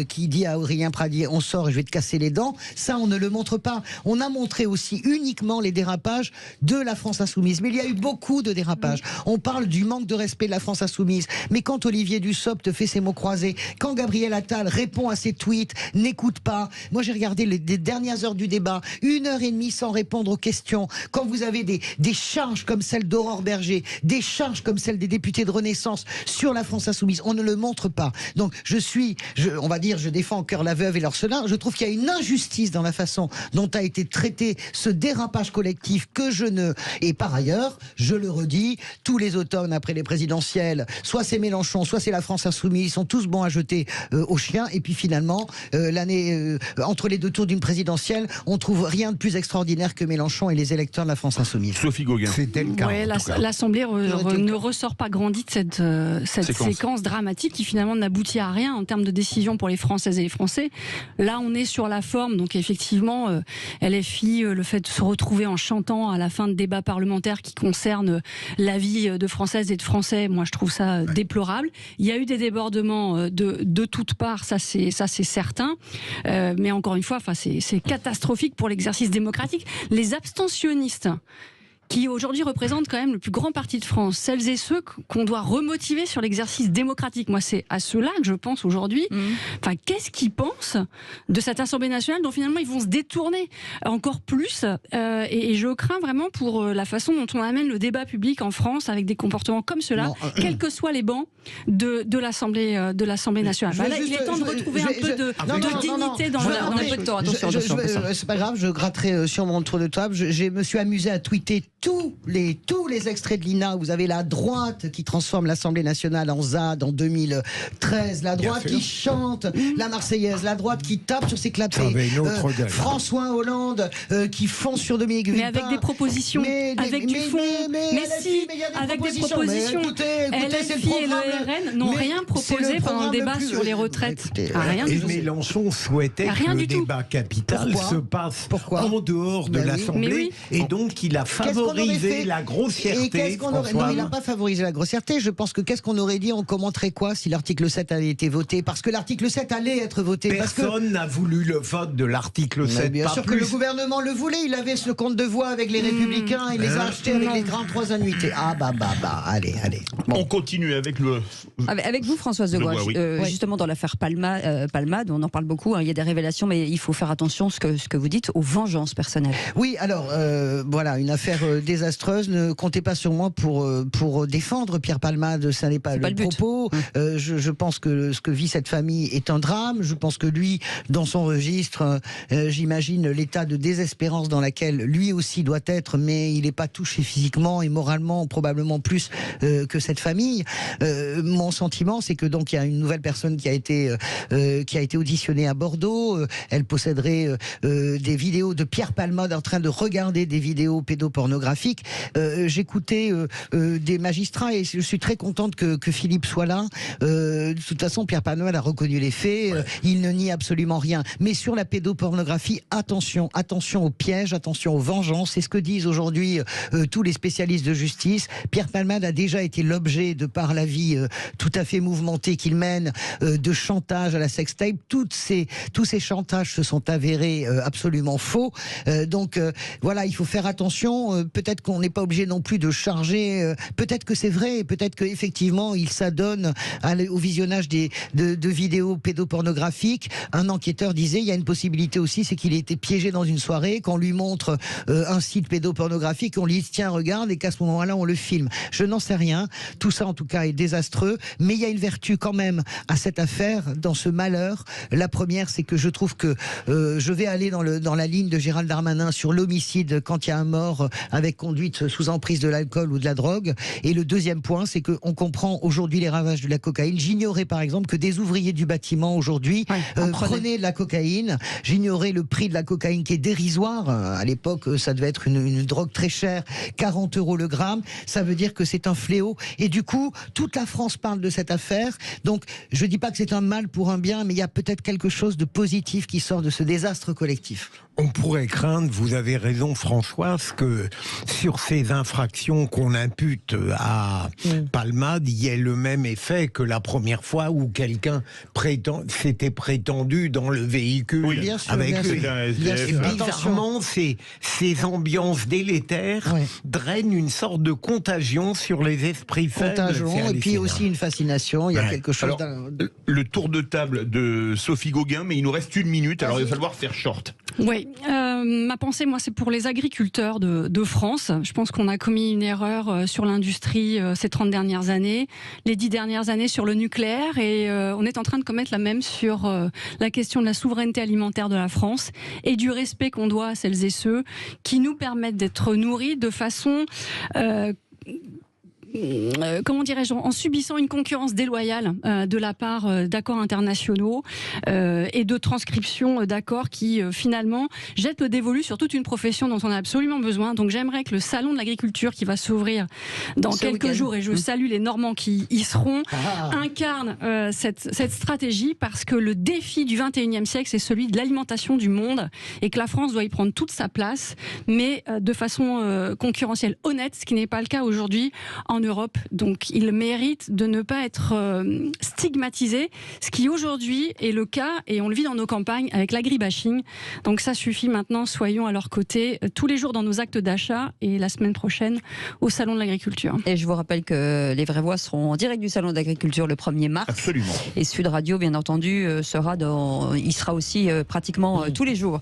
qui dit à Aurélien Pradier on sort et je vais te casser les dents, ça on ne le montre pas. On a montré aussi uniquement les dérapages de la France Insoumise, mais il y a eu beaucoup de dérapages. On parle du manque de respect de la France Insoumise, mais quand Olivier Dussopt fait ses mots croisés, quand Gabriel Attal répond à ses tweets, n'écoute pas. Moi j'ai regardé les dernières heures du débat, 1h30 sans répondre aux questions. Quand vous avez des charges comme celle d'Aurore Berger, des charges comme celle des députés de Renaissance sur la France Insoumise, on ne le montre pas. Donc on va dire, je défends en cœur la veuve et l'orphelin. Je trouve qu'il y a une injustice dans la façon dont a été traité ce dérapage collectif que je ne... Et par ailleurs, je le redis, tous les automnes après les présidentielles, soit c'est Mélenchon, soit c'est la France Insoumise, ils sont tous bons à jeter aux chiens. Et puis finalement, l'année entre les deux tours d'une présidentielle, on trouve rien de plus extraordinaire que Mélenchon et les électeurs de la France Insoumise. Sophie Gauguin. C'était le cas. Ouais, l'Assemblée ne ressort pas grandi de cette séquence dramatique qui finalement n'aboutit à rien en termes de décision pour les Françaises et les Français. Là, on est sur la forme, donc effectivement, LFI, le fait de se retrouver en chantant à la fin de débats parlementaires qui concernent la vie de Françaises et de Français, moi je trouve ça déplorable. Il y a eu des débordements de toutes parts, ça c'est certain, mais encore une fois, c'est catastrophique pour l'exercice démocratique. Les abstentionnistes qui aujourd'hui représentent quand même le plus grand parti de France, celles et ceux qu'on doit remotiver sur l'exercice démocratique. Moi, c'est à ceux-là que je pense aujourd'hui. Enfin, qu'est-ce qu'ils pensent de cette Assemblée nationale dont finalement ils vont se détourner encore plus et je crains vraiment pour la façon dont on amène le débat public en France avec des comportements comme ceux-là, quels que soient les bancs de l'Assemblée nationale. Il est temps de retrouver un peu de dignité dans le temps. C'est pas grave, je gratterai sur mon tour de table. Je me suis amusé à tweeter tous les extraits de l'INA. Vous avez la droite qui transforme l'Assemblée nationale en ZAD en 2013, la droite qui chante la Marseillaise, la droite qui tape sur ses clapets, François Hollande qui fonce sur Dominique Villepin. Mais avec des propositions, avec du fond. Mais si, avec des propositions. LFI et le RN n'ont rien proposé pendant le débat sur les retraites. Rien du tout. Mélenchon souhaitait que le débat capital se passe en dehors de l'Assemblée et donc il a favorisé la grossièreté. Non, il n'a pas favorisé la grossièreté. Je pense que qu'est-ce qu'on aurait dit, on commenterait quoi si l'article 7 avait été voté? Parce que l'article 7 allait être voté. Personne n'a voulu le vote de l'article 7. Bien sûr que le gouvernement le voulait. Il avait ce compte de voix avec les Républicains. Il les a achetés avec les 3 annuités. Allez. Bon. On continue avec le... Avec vous, Françoise Degois. Justement, dans l'affaire Palmade, on en parle beaucoup. Il y a des révélations, mais il faut faire attention, ce que vous dites, aux vengeances personnelles. Oui, alors, voilà, une affaire désastreuse. Ne comptez pas sur moi pour défendre Pierre Palmade. Ça n'est pas le propos. Je pense que ce que vit cette famille est un drame. Je pense que lui, dans son registre, j'imagine l'état de désespérance dans laquelle lui aussi doit être, mais il n'est pas touché physiquement et moralement, probablement plus que cette famille. Mon sentiment, c'est que donc il y a une nouvelle personne qui a été auditionnée à Bordeaux. Elle posséderait des vidéos de Pierre Palmade en train de regarder des vidéos pédopornographiques. J'écoutais des magistrats et je suis très contente que Philippe soit là. De toute façon, Pierre Palmade a reconnu les faits. Il ne nie absolument rien. Mais sur la pédopornographie, attention aux pièges, attention aux vengeances. C'est ce que disent aujourd'hui tous les spécialistes de justice. Pierre Palmade a déjà été l'objet, de par la vie tout à fait mouvementée qu'il mène, de chantage à la sextape. Tous ces chantages se sont avérés absolument faux. Donc voilà, il faut faire attention. Peut-être qu'on n'est pas obligé non plus de charger. Peut-être que c'est vrai. Peut-être qu'effectivement, il s'adonne au visionnage de vidéos pédopornographiques. Un enquêteur disait, il y a une possibilité aussi, c'est qu'il a été piégé dans une soirée, qu'on lui montre un site pédopornographique, on lui dit tiens regarde, et qu'à ce moment-là on le filme. Je n'en sais rien. Tout ça en tout cas est désastreux désastreux, mais il y a une vertu quand même à cette affaire, dans ce malheur. La première, c'est que je trouve que je vais aller dans la ligne de Gérald Darmanin sur l'homicide quand il y a un mort avec conduite sous emprise de l'alcool ou de la drogue. Et le deuxième point, c'est qu'on comprend aujourd'hui les ravages de la cocaïne. J'ignorais par exemple que des ouvriers du bâtiment aujourd'hui prenaient de la cocaïne. J'ignorais le prix de la cocaïne qui est dérisoire. À l'époque, ça devait être une drogue très chère, 40 € le gramme. Ça veut dire que c'est un fléau. Et du coup, toute la France parle de cette affaire. Donc, je ne dis pas que c'est un mal pour un bien, mais il y a peut-être quelque chose de positif qui sort de ce désastre collectif. On pourrait craindre, vous avez raison Françoise, que sur ces infractions qu'on impute à Palmade, il y ait le même effet que la première fois où quelqu'un s'était prétendu dans le véhicule. Oui, bien sûr, avec bien sûr. Bizarrement, ces ambiances délétères drainent une sorte de contagion sur les esprits faibles. Contagion, et puis aussi une fascination. Il y a quelque chose. Alors, le tour de table de Sophie Gauguin, mais il nous reste 1 minute, alors il va falloir faire short. Oui, ma pensée, moi, c'est pour les agriculteurs de France. Je pense qu'on a commis une erreur sur l'industrie ces 30 dernières années, les 10 dernières années sur le nucléaire, et on est en train de commettre la même sur la question de la souveraineté alimentaire de la France et du respect qu'on doit à celles et ceux qui nous permettent d'être nourris de façon... comment dirais-je, en subissant une concurrence déloyale de la part d'accords internationaux et de transcriptions d'accords qui finalement jettent le dévolu sur toute une profession dont on a absolument besoin. Donc j'aimerais que le salon de l'agriculture qui va s'ouvrir dans quelques jours, et je salue les Normands qui y seront, incarne cette stratégie, parce que le défi du 21e siècle, c'est celui de l'alimentation du monde, et que la France doit y prendre toute sa place, mais de façon concurrentielle honnête, ce qui n'est pas le cas aujourd'hui en Europe. Donc il mérite de ne pas être stigmatisé, ce qui aujourd'hui est le cas, et on le vit dans nos campagnes avec l'agribashing. Donc ça suffit maintenant, soyons à leur côté tous les jours dans nos actes d'achat, et la semaine prochaine au Salon de l'Agriculture. Et je vous rappelle que les Vraies Voix seront en direct du Salon de l'Agriculture le 1er mars. Absolument. Et Sud Radio, bien entendu, il sera aussi pratiquement tous les jours.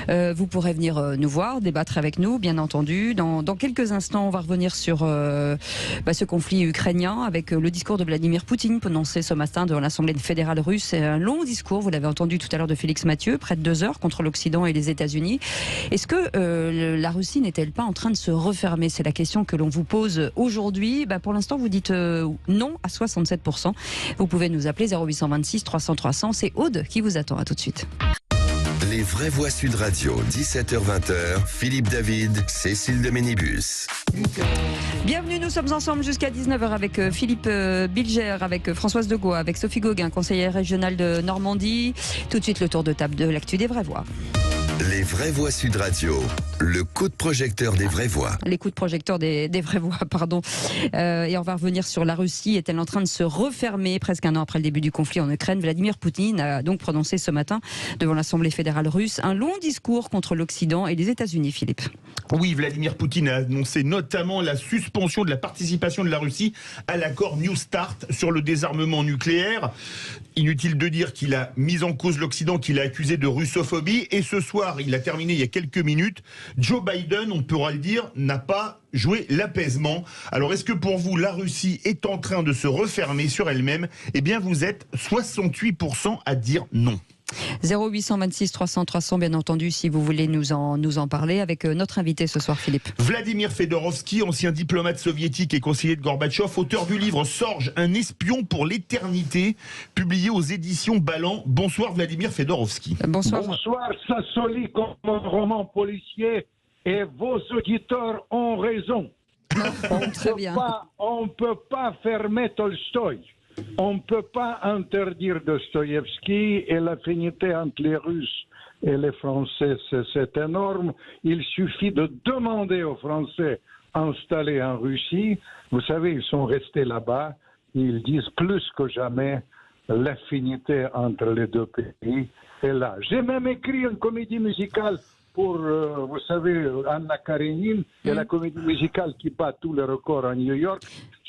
Vous pourrez venir nous voir, débattre avec nous, bien entendu. Dans quelques instants, on va revenir sur ce conflit ukrainien avec le discours de Vladimir Poutine prononcé ce matin devant l'Assemblée fédérale russe. C'est un long discours, vous l'avez entendu tout à l'heure, de Félix Mathieu, près de 2 heures, contre l'Occident et les États-Unis. Est-ce que la Russie n'est-elle pas en train de se refermer? C'est la question que l'on vous pose aujourd'hui. Pour l'instant, vous dites non à 67%. Vous pouvez nous appeler 0826 300 300. C'est Aude qui vous attend. À tout de suite. Les Vraies Voix Sud Radio, 17h-20h, Philippe David, Cécile de Ménibus. Bienvenue, nous sommes ensemble jusqu'à 19h avec Philippe Bilger, avec Françoise Degois, avec Sophie Gauguin, conseillère régionale de Normandie. Tout de suite, le tour de table de l'actu des Vraies Voix. Les Vraies Voix Sud Radio, le coup de projecteur des Vraies Voix. Les coups de projecteur des Vraies Voix, pardon. Et on va revenir sur la Russie. Est-elle en train de se refermer presque un an après le début du conflit en Ukraine? Vladimir Poutine a donc prononcé ce matin devant l'Assemblée fédérale russe un long discours contre l'Occident et les États-Unis, Philippe. Oui, Vladimir Poutine a annoncé notamment la suspension de la participation de la Russie à l'accord New Start sur le désarmement nucléaire. Inutile de dire qu'il a mis en cause l'Occident, qu'il a accusé de russophobie. Et ce soir, il a terminé il y a quelques minutes, Joe Biden, on pourra le dire, n'a pas joué l'apaisement. Alors est-ce que pour vous, la Russie est en train de se refermer sur elle-même? Eh bien, vous êtes 68% à dire non. 0826 300 300, bien entendu, si vous voulez nous en parler avec notre invité ce soir, Philippe. Vladimir Fedorovski, ancien diplomate soviétique et conseiller de Gorbatchev, auteur du livre Sorge, un espion pour l'éternité, publié aux éditions Ballant. Bonsoir Vladimir Fedorovski. Bonsoir. Bonsoir, ça se lit comme un roman policier et vos auditeurs ont raison. Très bien. On ne peut pas fermer Tolstoï. On ne peut pas interdire Dostoïevski, et l'affinité entre les Russes et les Français, c'est énorme. Il suffit de demander aux Français installés en Russie. Vous savez, ils sont restés là-bas. Ils disent plus que jamais l'affinité entre les deux pays est là. J'ai même écrit une comédie musicale pour, vous savez, Anna Karenine, et la comédie musicale qui bat tous les records à New York,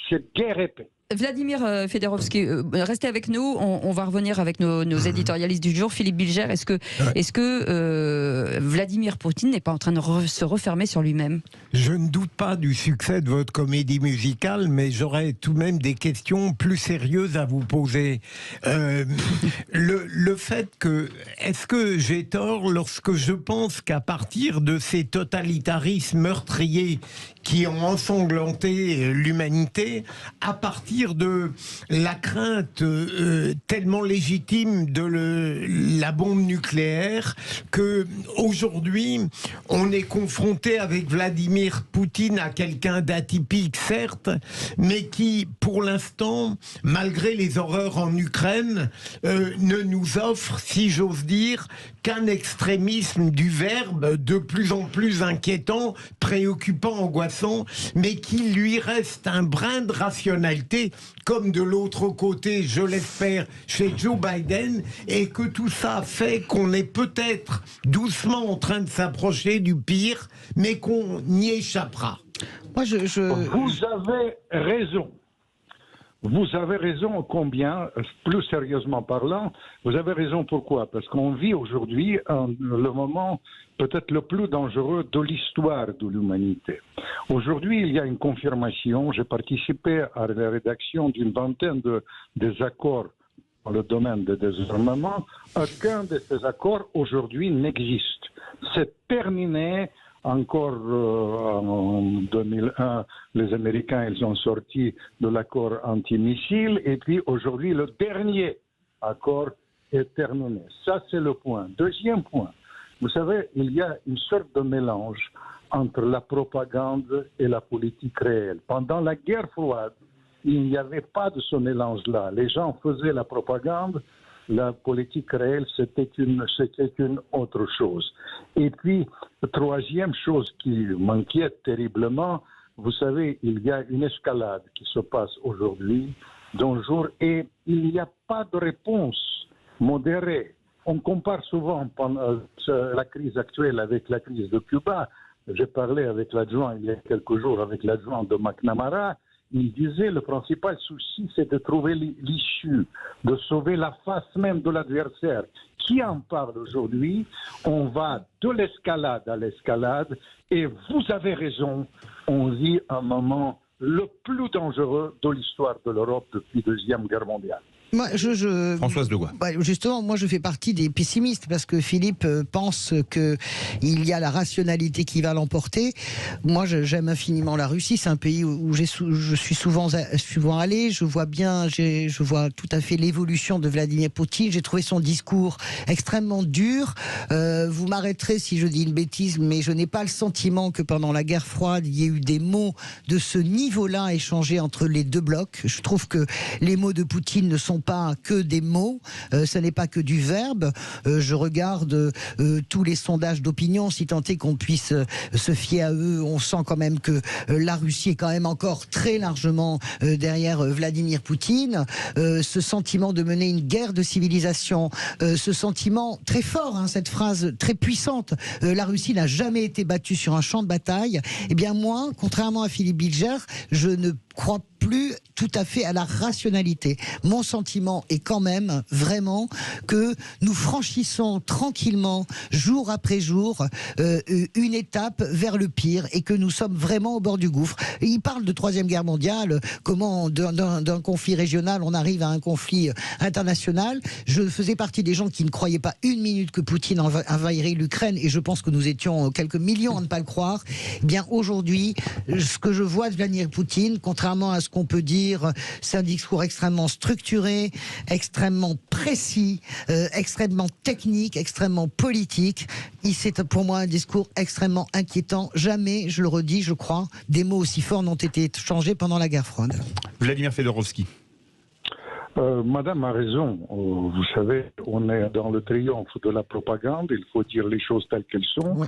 c'est Guerre et paix. Vladimir Fedorovski, restez avec nous. On va revenir avec nos éditorialistes du jour. Philippe Bilger, est-ce que Vladimir Poutine n'est pas en train de se refermer sur lui-même? Je ne doute pas du succès de votre comédie musicale, mais j'aurais tout de même des questions plus sérieuses à vous poser. Le fait que... Est-ce que j'ai tort lorsque je pense qu'à partir de ces totalitarismes meurtriers qui ont ensanglanté l'humanité, à partir de la crainte tellement légitime de la bombe nucléaire, que aujourd'hui on est confronté avec Vladimir Poutine à quelqu'un d'atypique certes, mais qui pour l'instant, malgré les horreurs en Ukraine, ne nous offre, si j'ose dire, qu'un extrémisme du verbe de plus en plus inquiétant, préoccupant, angoissant, mais qu'il lui reste un brin de rationalité, comme de l'autre côté, je l'espère, chez Joe Biden, et que tout ça fait qu'on est peut-être doucement en train de s'approcher du pire, mais qu'on y échappera. Moi, Vous avez raison. Vous avez raison combien, plus sérieusement parlant, vous avez raison pourquoi? Parce qu'on vit aujourd'hui le moment peut-être le plus dangereux de l'histoire de l'humanité. Aujourd'hui, il y a une confirmation. J'ai participé à la rédaction d'une vingtaine des accords dans le domaine des désarmements. Aucun de ces accords aujourd'hui n'existe. C'est terminé. Encore en 2001, les Américains, ils ont sorti de l'accord antimissile, et puis aujourd'hui, le dernier accord est terminé. Ça, c'est le point. Deuxième point, vous savez, il y a une sorte de mélange entre la propagande et la politique réelle. Pendant la guerre froide, il n'y avait pas de ce mélange-là. Les gens faisaient la propagande. La politique réelle, c'était une autre chose. Et puis, troisième chose qui m'inquiète terriblement, vous savez, il y a une escalade qui se passe aujourd'hui, d'un jour, et il n'y a pas de réponse modérée. On compare souvent la crise actuelle avec la crise de Cuba. J'ai parlé avec l'adjoint il y a quelques jours, avec l'adjoint de McNamara. Il disait le principal souci, c'est de trouver l'issue, de sauver la face même de l'adversaire. Qui en parle aujourd'hui? On va de l'escalade à l'escalade, et vous avez raison, on vit un moment le plus dangereux de l'histoire de l'Europe depuis la Deuxième Guerre mondiale. Moi, Françoise Degois. Justement, moi je fais partie des pessimistes parce que Philippe pense qu'il y a la rationalité qui va l'emporter. Moi j'aime infiniment la Russie, c'est un pays où je suis souvent allé, je vois tout à fait l'évolution de Vladimir Poutine, j'ai trouvé son discours extrêmement dur. Vous m'arrêterez si je dis une bêtise, mais je n'ai pas le sentiment que pendant la guerre froide, il y ait eu des mots de ce niveau-là échangés entre les deux blocs. Je trouve que les mots de Poutine ne sont pas que des mots, ce n'est pas que du verbe. Je regarde tous les sondages d'opinion, si tant est qu'on puisse se fier à eux. On sent quand même que la Russie est quand même encore très largement derrière Vladimir Poutine. Ce sentiment de mener une guerre de civilisation, ce sentiment très fort, cette phrase très puissante, la Russie n'a jamais été battue sur un champ de bataille. Eh bien moi, contrairement à Philippe Bilger, je ne crois plus tout à fait à la rationalité. Mon sentiment est quand même vraiment que nous franchissons tranquillement, jour après jour, une étape vers le pire et que nous sommes vraiment au bord du gouffre. Il parle de Troisième Guerre mondiale, comment d'un conflit régional on arrive à un conflit international. Je faisais partie des gens qui ne croyaient pas une minute que Poutine envahirait l'Ukraine, et je pense que nous étions quelques millions à ne pas le croire. Eh bien aujourd'hui, ce que je vois de Vladimir Poutine, contrairement à ce qu'on peut dire, c'est un discours extrêmement structuré, extrêmement précis, extrêmement technique, extrêmement politique. C'est pour moi un discours extrêmement inquiétant. Jamais, je le redis, je crois, des mots aussi forts n'ont été changés pendant la guerre froide. Vladimir Fedorovski. Madame a raison. Vous savez, on est dans le triomphe de la propagande. Il faut dire les choses telles qu'elles sont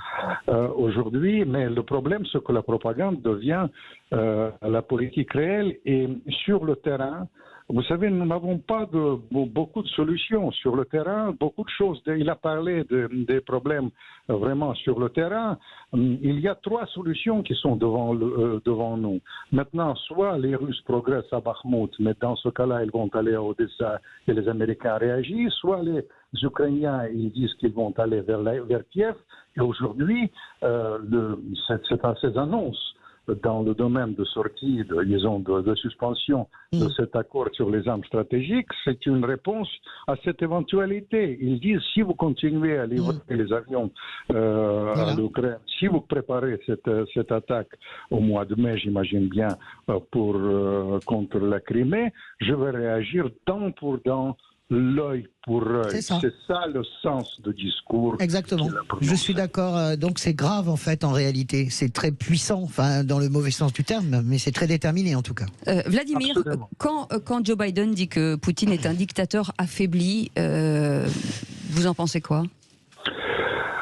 aujourd'hui. Mais le problème, c'est que la propagande devient à la politique réelle et sur le terrain. Vous savez, nous n'avons pas beaucoup de solutions sur le terrain, beaucoup de choses. Il a parlé des problèmes vraiment sur le terrain. Il y a 3 solutions qui sont devant nous. Maintenant, soit les Russes progressent à Bakhmout, mais dans ce cas-là, ils vont aller à Odessa et les Américains réagissent, soit les Ukrainiens, ils disent qu'ils vont aller vers Kiev. Et aujourd'hui, ces annonces dans le domaine de sortie, de suspension de cet accord sur les armes stratégiques, c'est une réponse à cette éventualité. Ils disent, si vous continuez à livrer les avions à l'Ukraine, si vous préparez cette attaque au mois de mai, j'imagine bien, contre la Crimée, je vais réagir dent pour dent, l'œil pour œil. C'est ça le sens du discours. Exactement. Je suis d'accord. Donc c'est grave en fait en réalité. C'est très puissant, enfin dans le mauvais sens du terme, mais c'est très déterminé en tout cas. Vladimir, quand Joe Biden dit que Poutine est un dictateur affaibli, vous en pensez quoi ?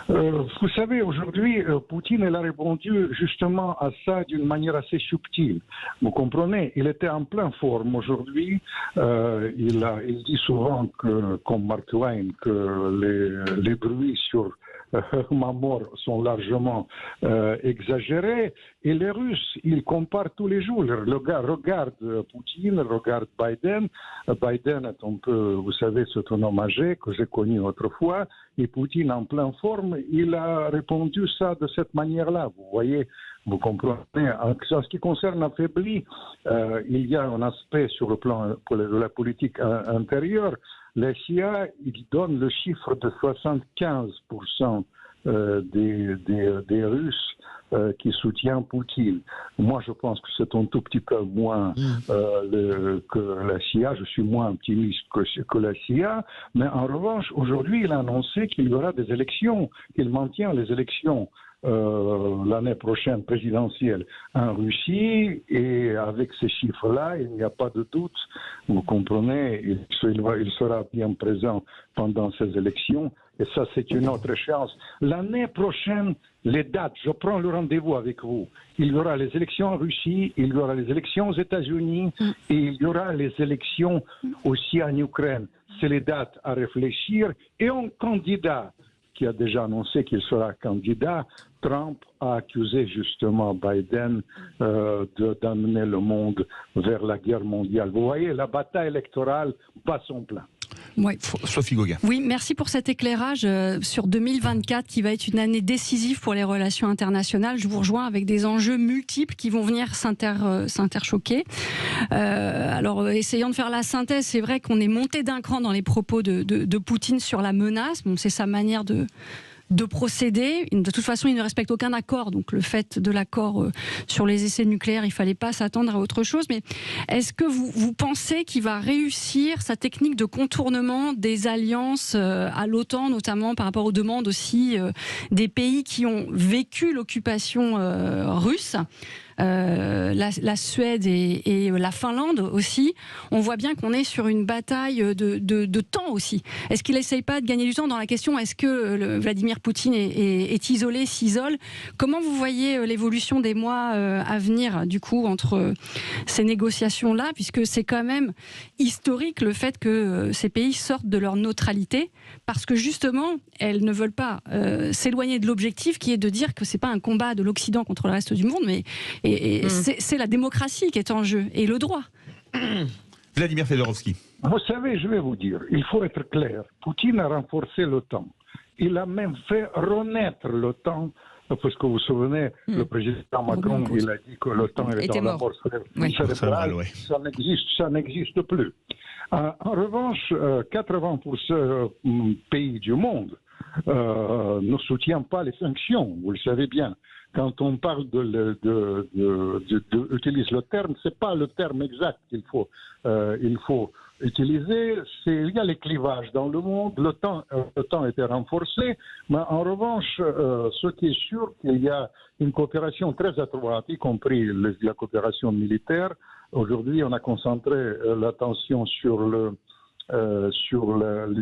Vous savez, aujourd'hui, Poutine elle a répondu justement à ça d'une manière assez subtile. Vous comprenez, il était en pleine forme aujourd'hui. Il dit souvent, comme Mark Twain, que les bruits sur ma mort sont largement exagérés. Et les Russes, ils comparent tous les jours. Le gars regarde Poutine, regarde Biden. Biden est un peu, vous savez, c'est un homme âgé que j'ai connu autrefois. Et Poutine, en pleine forme, il a répondu ça de cette manière-là. Vous voyez, vous comprenez. En ce qui concerne l'affaibli, il y a un aspect sur le plan de la politique intérieure. La CIA, il donne le chiffre de 75% des Russes qui soutiennent Poutine. Moi, je pense que c'est un tout petit peu moins que la CIA. Je suis moins optimiste que la CIA. Mais en revanche, aujourd'hui, il a annoncé qu'il y aura des élections, qu'il maintient les élections l'année prochaine présidentielle en Russie, et avec ces chiffres-là, il n'y a pas de doute, vous comprenez, il sera bien présent pendant ces élections, et ça c'est une autre échéance. L'année prochaine, les dates, je prends le rendez-vous avec vous, il y aura les élections en Russie, il y aura les élections aux États-Unis, et il y aura les élections aussi en Ukraine. C'est les dates à réfléchir, et un candidat qui a déjà annoncé qu'il sera candidat, Trump a accusé justement Biden d'amener le monde vers la guerre mondiale. Vous voyez, la bataille électorale bat son plein. Ouais. Sophie Gauguin. Oui, merci pour cet éclairage sur 2024 qui va être une année décisive pour les relations internationales. Je vous rejoins avec des enjeux multiples qui vont venir s'interchoquer. Alors, essayons de faire la synthèse. C'est vrai qu'on est monté d'un cran dans les propos de Poutine sur la menace. Bon, c'est sa manière de procéder. De toute façon, il ne respecte aucun accord. Donc, le fait de l'accord sur les essais nucléaires, il ne fallait pas s'attendre à autre chose. Mais est-ce que vous pensez qu'il va réussir sa technique de contournement des alliances à l'OTAN, notamment par rapport aux demandes aussi des pays qui ont vécu l'occupation russe ? La Suède et la Finlande aussi, on voit bien qu'on est sur une bataille de temps aussi. Est-ce qu'il n'essaye pas de gagner du temps dans la question, est-ce que Vladimir Poutine est isolé, s'isole ? Comment vous voyez l'évolution des mois à venir, du coup, entre ces négociations-là, puisque c'est quand même historique le fait que ces pays sortent de leur neutralité, parce que justement, elles ne veulent pas s'éloigner de l'objectif qui est de dire que c'est pas un combat de l'Occident contre le reste du monde, mais c'est la démocratie qui est en jeu, et le droit. Vladimir Fedorovski. Vous savez, je vais vous dire, il faut être clair. Poutine a renforcé l'OTAN. Il a même fait renaître l'OTAN, parce que vous vous souvenez, le président Macron, il a dit que l'OTAN était dans la mort cérébrale. Ça n'existe plus. En revanche, 80% pays du monde ne soutiennent pas les sanctions, vous le savez bien. Quand on parle utilise le terme, c'est pas le terme exact qu'il faut utiliser. Il y a les clivages dans le monde. Le temps a été renforcé, mais en revanche, ce qui est sûr, qu'il y a une coopération très étroite, y compris la coopération militaire. Aujourd'hui, on a concentré l'attention sur le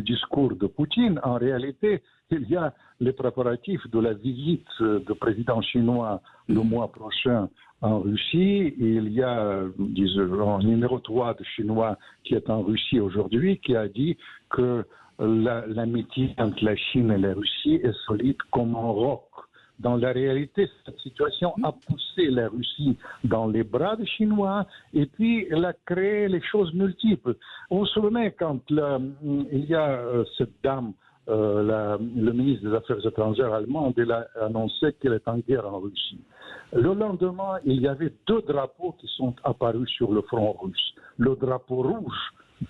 discours de Poutine. En réalité, il y a les préparatifs de la visite du président chinois le mois prochain en Russie. Il y a, disons, un numéro 3 de Chinois qui est en Russie aujourd'hui, qui a dit que l'amitié entre la Chine et la Russie est solide comme un roc. Dans la réalité, cette situation a poussé la Russie dans les bras des Chinois et puis elle a créé les choses multiples. Vous vous souvenez quand il y a cette dame, le ministre des Affaires étrangères allemand, il a annoncé qu'elle est en guerre en Russie. Le lendemain, il y avait 2 drapeaux qui sont apparus sur le front russe. Le drapeau rouge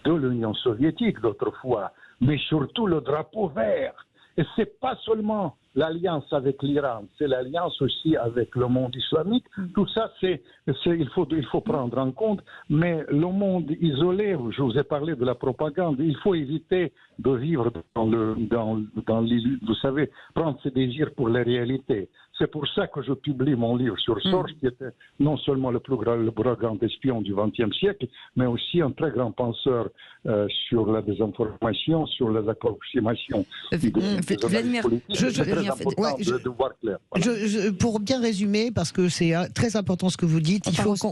de l'Union soviétique d'autrefois, mais surtout le drapeau vert. Et ce n'est pas seulement l'alliance avec l'Iran, c'est l'alliance aussi avec le monde islamique. Tout ça, il faut prendre en compte. Mais le monde isolé, je vous ai parlé de la propagande, il faut éviter de vivre dans l'illusion, vous savez, prendre ses désirs pour la réalité. C'est pour ça que je publie mon livre sur Sorge, qui était non seulement le plus grand espion du XXe siècle, mais aussi un très grand penseur sur la désinformation, sur les approximations. Vladimir, de voir clair. Voilà. Pour bien résumer, parce que c'est très important ce que vous dites,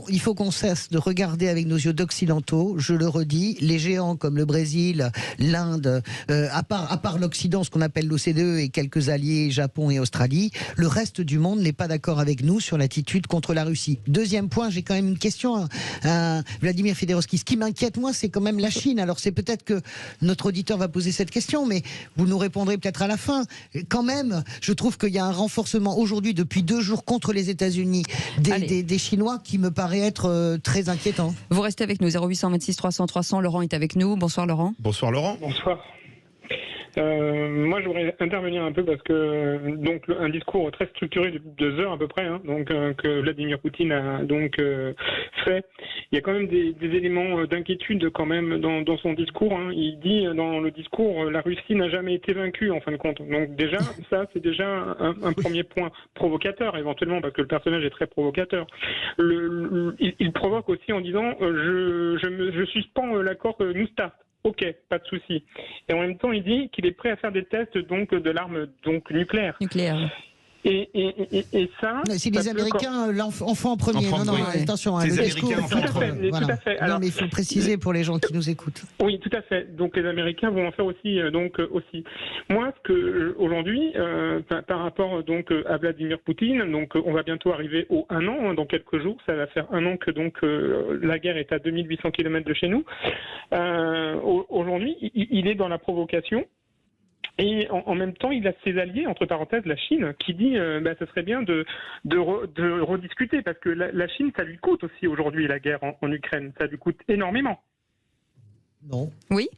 il faut qu'on cesse de regarder avec nos yeux d'occidentaux. Je le redis, les géants comme le Brésil, l'Inde, à part l'Occident, ce qu'on appelle l'OCDE et quelques alliés, Japon et Australie, le reste du monde n'est pas d'accord avec nous sur l'attitude contre la Russie. Deuxième point, j'ai quand même une question à Vladimir Fedorovski. Ce qui m'inquiète, moi, c'est quand même la Chine. Alors c'est peut-être que notre auditeur va poser cette question, mais vous nous répondrez peut-être à la fin. Quand même, je trouve qu'il y a un renforcement aujourd'hui depuis 2 jours contre les États-Unis des Chinois qui me paraît être très inquiétant. Vous restez avec nous, 0826 300 300. Laurent est avec nous. Bonsoir Laurent. Bonsoir Laurent. Bonsoir. Moi, je voudrais intervenir un peu parce que donc un discours très structuré de 2 heures à peu près, que Vladimir Poutine a donc fait. Il y a quand même des éléments d'inquiétude quand même dans son discours. Il dit dans le discours la Russie n'a jamais été vaincue en fin de compte. Donc déjà ça c'est déjà un premier point provocateur éventuellement parce que le personnage est très provocateur. Il provoque aussi en disant je suspends l'accord New START. Ok, pas de souci. Et en même temps, il dit qu'il est prêt à faire des tests donc de l'arme nucléaire. Et ça. Si les Américains l'enfant en premier. Attention. Les le Américains discours, tout à fait. Alors, non, mais il faut préciser pour les gens qui nous écoutent. Oui, tout à fait. Donc les Américains vont en faire aussi. Aussi. Moi, ce que aujourd'hui, par rapport donc à Vladimir Poutine, donc on va bientôt arriver au 1 an. Dans quelques jours, ça va faire 1 an que donc la guerre est à 2800 km de chez nous. Aujourd'hui, il est dans la provocation. Et en même temps, il a ses alliés, entre parenthèses, la Chine, qui dit ce serait bien de rediscuter, parce que la Chine, ça lui coûte aussi aujourd'hui la guerre en Ukraine. Ça lui coûte énormément. Non. Oui.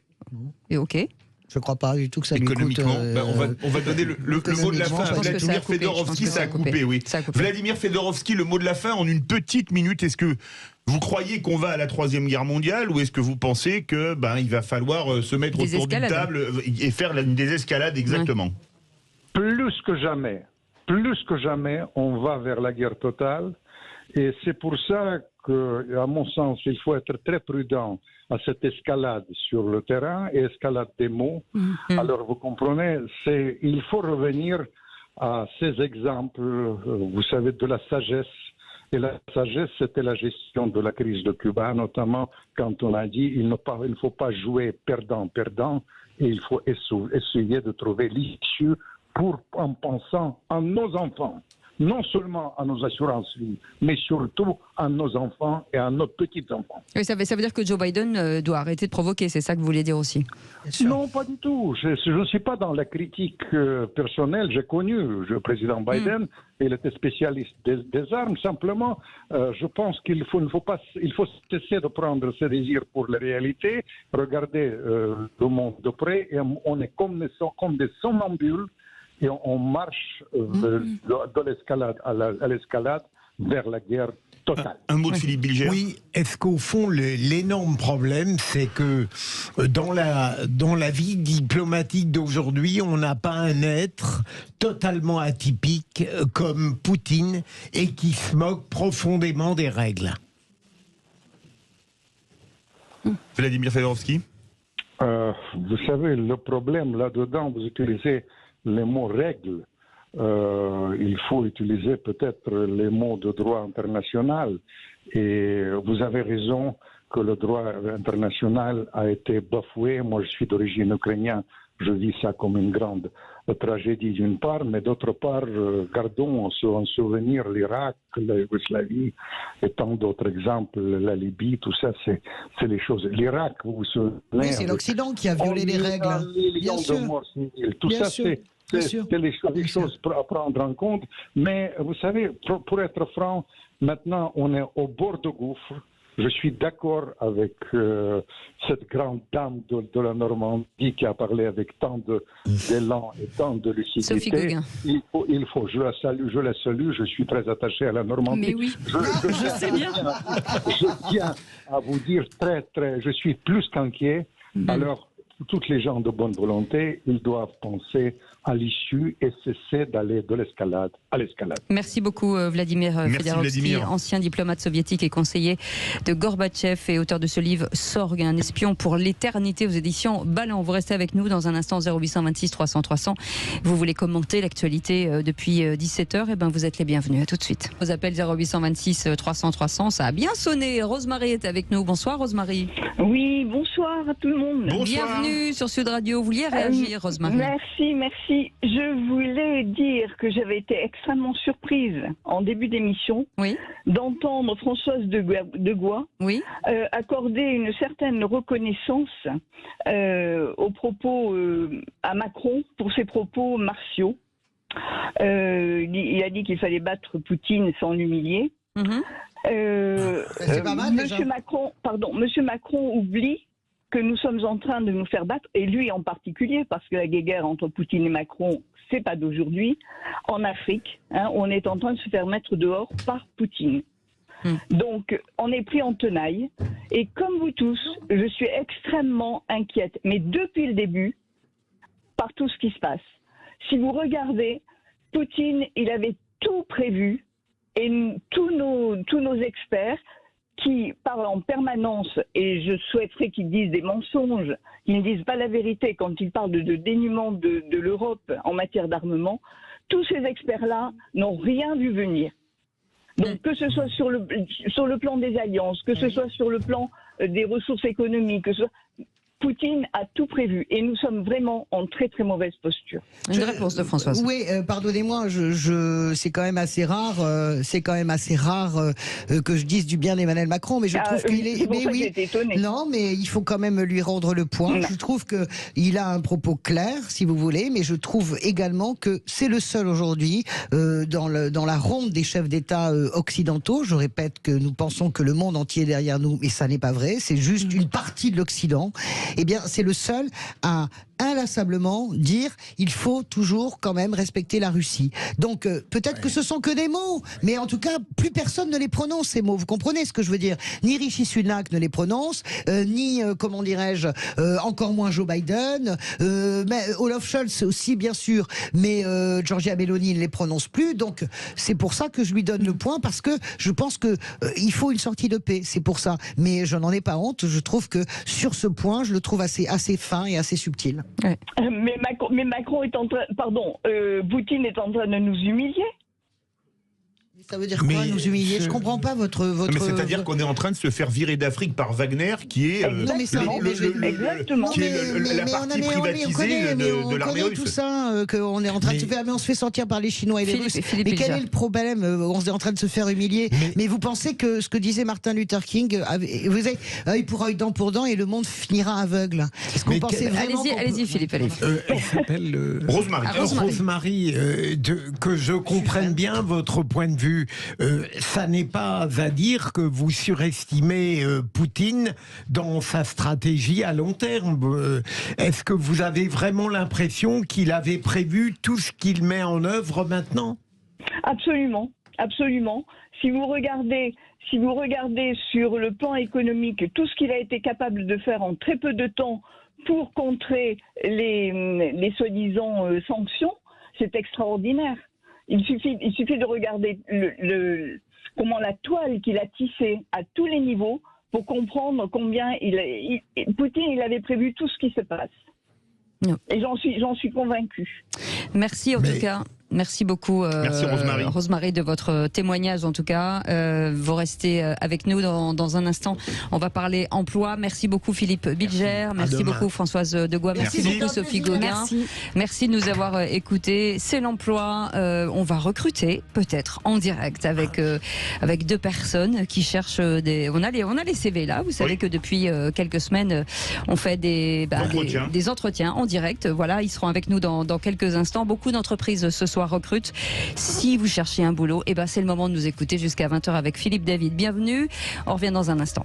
Et ok. Je ne crois pas du tout que ça lui coûte. Économiquement, on va donner le mot de la fin à Vladimir Fedorovski. Ça a coupé, oui. Vladimir Fedorovski, le mot de la fin en une petite minute. Est-ce que vous croyez qu'on va à la 3e guerre mondiale ou est-ce que vous pensez que il va falloir se mettre autour d'une table et faire une désescalade exactement? Plus que jamais, on va vers la guerre totale. Et c'est pour ça que, à mon sens, il faut être très prudent à cette escalade sur le terrain et escalade des mots. Alors, vous comprenez, il faut revenir à ces exemples, vous savez, de la sagesse. Et la sagesse, c'était la gestion de la crise de Cuba, notamment quand on a dit il ne faut pas jouer perdant-perdant et il faut essayer de trouver l'issue en pensant à nos enfants. Non seulement à nos assurances-vie, mais surtout à nos enfants et à nos petits-enfants. Oui, ça veut dire que Joe Biden doit arrêter de provoquer, c'est ça que vous voulez dire aussi? Non, pas du tout. Je ne suis pas dans la critique personnelle. J'ai connu le président Biden, il était spécialiste des armes. Simplement, je pense qu'il faut cesser de prendre ses désirs pour la réalité, regarder le monde de près, et on est comme des somnambules, et on marche de l'escalade à l'escalade vers la guerre totale. Un mot de Philippe Bilger. Oui, est-ce qu'au fond, l'énorme problème, c'est que dans la vie diplomatique d'aujourd'hui, on n'a pas un être totalement atypique comme Poutine et qui se moque profondément des règles? Vladimir Fedorovski. Vous savez, le problème là-dedans, vous utilisez les mots règles. il faut utiliser peut-être les mots de droit international. Et vous avez raison que le droit international a été bafoué. Moi, je suis d'origine ukrainienne. Je vis ça comme une grande tragédie d'une part, mais d'autre part, gardons en souvenir l'Irak, la Yougoslavie et tant d'autres exemples, la Libye, tout ça, c'est les choses. L'Irak, vous vous souvenez? Oui, c'est l'Occident qui a violé les règles. Bien sûr. De morts civiles. Tout ça, c'est les choses à prendre en compte. Mais vous savez, pour être franc, maintenant, on est au bord du gouffre. Je suis d'accord avec cette grande dame de la Normandie qui a parlé avec tant d'élan et tant de lucidité. Il faut, je la salue, je suis très attaché à la Normandie. Mais oui, je sais bien. Je tiens à vous dire je suis plus qu'inquiet. Alors, toutes les gens de bonne volonté, ils doivent penser à l'issue et cesser d'aller de l'escalade à l'escalade. Merci beaucoup Vladimir Fedorovski, ancien diplomate soviétique et conseiller de Gorbatchev et auteur de ce livre Sorgue, un espion pour l'éternité aux éditions Ballant. Vous restez avec nous dans un instant, 0826 300 300. Vous voulez commenter l'actualité depuis 17h, et ben vous êtes les bienvenus. À tout de suite. Vous appelez 0826 300 300, ça a bien sonné. Rosemary est avec nous. Bonsoir Rosemary. Oui, bonsoir à tout le monde. Bonsoir. Bienvenue sur Sud Radio. Vous vouliez réagir, Rosemary? Merci. Je voulais dire que j'avais été extrêmement surprise en début d'émission d'entendre Françoise de Gois accorder une certaine reconnaissance aux propos à Macron pour ses propos martiaux. Il a dit qu'il fallait battre Poutine sans l'humilier. C'est pas mal, Monsieur Macron oublie que nous sommes en train de nous faire battre, et lui en particulier, parce que la guerre entre Poutine et Macron, c'est pas d'aujourd'hui. En Afrique, on est en train de se faire mettre dehors par Poutine. Donc, on est pris en tenaille. Et comme vous tous, je suis extrêmement inquiète. Mais depuis le début, par tout ce qui se passe. Si vous regardez, Poutine, il avait tout prévu, et tous nos experts qui parlent en permanence, et je souhaiterais qu'ils disent des mensonges, qu'ils ne disent pas la vérité quand ils parlent de dénuement de l'Europe en matière d'armement, tous ces experts-là n'ont rien vu venir. Donc que ce soit sur le plan des alliances, que ce soit sur le plan des ressources économiques, que ce soit... Poutine a tout prévu et nous sommes vraiment en très très mauvaise posture. Une réponse de Françoise. Oui, pardonnez-moi, c'est quand même assez rare, que je dise du bien d'Emmanuel Macron, mais je trouve qu'il est. Mais oui, non, mais il faut quand même lui rendre le point. Je trouve que il a un propos clair, si vous voulez, mais je trouve également que c'est le seul aujourd'hui dans la ronde des chefs d'État occidentaux. Je répète que nous pensons que le monde entier est derrière nous, mais ça n'est pas vrai. C'est juste une partie de l'Occident. Eh bien, c'est le seul à inlassablement dire il faut toujours quand même respecter la Russie. Donc peut-être que ce sont que des mots, mais en tout cas plus personne ne les prononce ces mots. Vous comprenez ce que je veux dire? Ni Rishi Sunak ne les prononce, ni comment dirais-je, encore moins Joe Biden, mais Olaf Scholz aussi bien sûr, mais Giorgia Meloni ne les prononce plus. Donc c'est pour ça que je lui donne le point, parce que je pense que il faut une sortie de paix. C'est pour ça. Mais je n'en ai pas honte. Je trouve que sur ce point, je le trouve assez fin et assez subtil. Ouais. Mais Macron est en train, Poutine est en train de nous humilier. Ça veut dire quoi, nous humilier? Je comprends pas votre... Mais c'est-à-dire qu'on est en train de se faire virer d'Afrique par Wagner, qui est la partie privatisée de l'armée russe. Tout ça, qu'on est en train de se faire, mais on se fait sortir par les Chinois et les Russes. Mais quel est le problème? On est en train de se faire humilier. Mais vous pensez que ce que disait Martin Luther King, vous avez œil pour œil, dent pour dent, et le monde finira aveugle? Est-ce qu'on pensait vraiment... Allez-y, Philippe, allez. Elle s'appelle Rosemary. Que je comprenne bien votre point de vue. Ça n'est pas à dire que vous surestimez Poutine dans sa stratégie à long terme. Est-ce que vous avez vraiment l'impression qu'il avait prévu tout ce qu'il met en œuvre maintenant? Absolument, absolument. Si vous regardez sur le plan économique tout ce qu'il a été capable de faire en très peu de temps pour contrer les soi-disant sanctions, c'est extraordinaire. Il suffit de regarder comment la toile qu'il a tissée à tous les niveaux pour comprendre combien Poutine il avait prévu tout ce qui se passe. Non. Et j'en suis convaincue. Merci en tout cas. Merci beaucoup, Merci Rosemary, de votre témoignage en tout cas. Vous restez avec nous dans un instant. On va parler emploi. Merci beaucoup Philippe Bilger. Merci beaucoup Françoise Degois. Merci beaucoup Sophie Gauguin. Merci de nous avoir écoutés. C'est l'emploi. On va recruter peut-être en direct avec 2 personnes qui cherchent on a les CV là. Vous savez que depuis quelques semaines, on fait des entretiens en direct. Voilà, ils seront avec nous dans quelques instants. Beaucoup d'entreprises ce soir recrutent. Si vous cherchez un boulot, c'est le moment de nous écouter jusqu'à 20h avec Philippe David. Bienvenue. On revient dans un instant.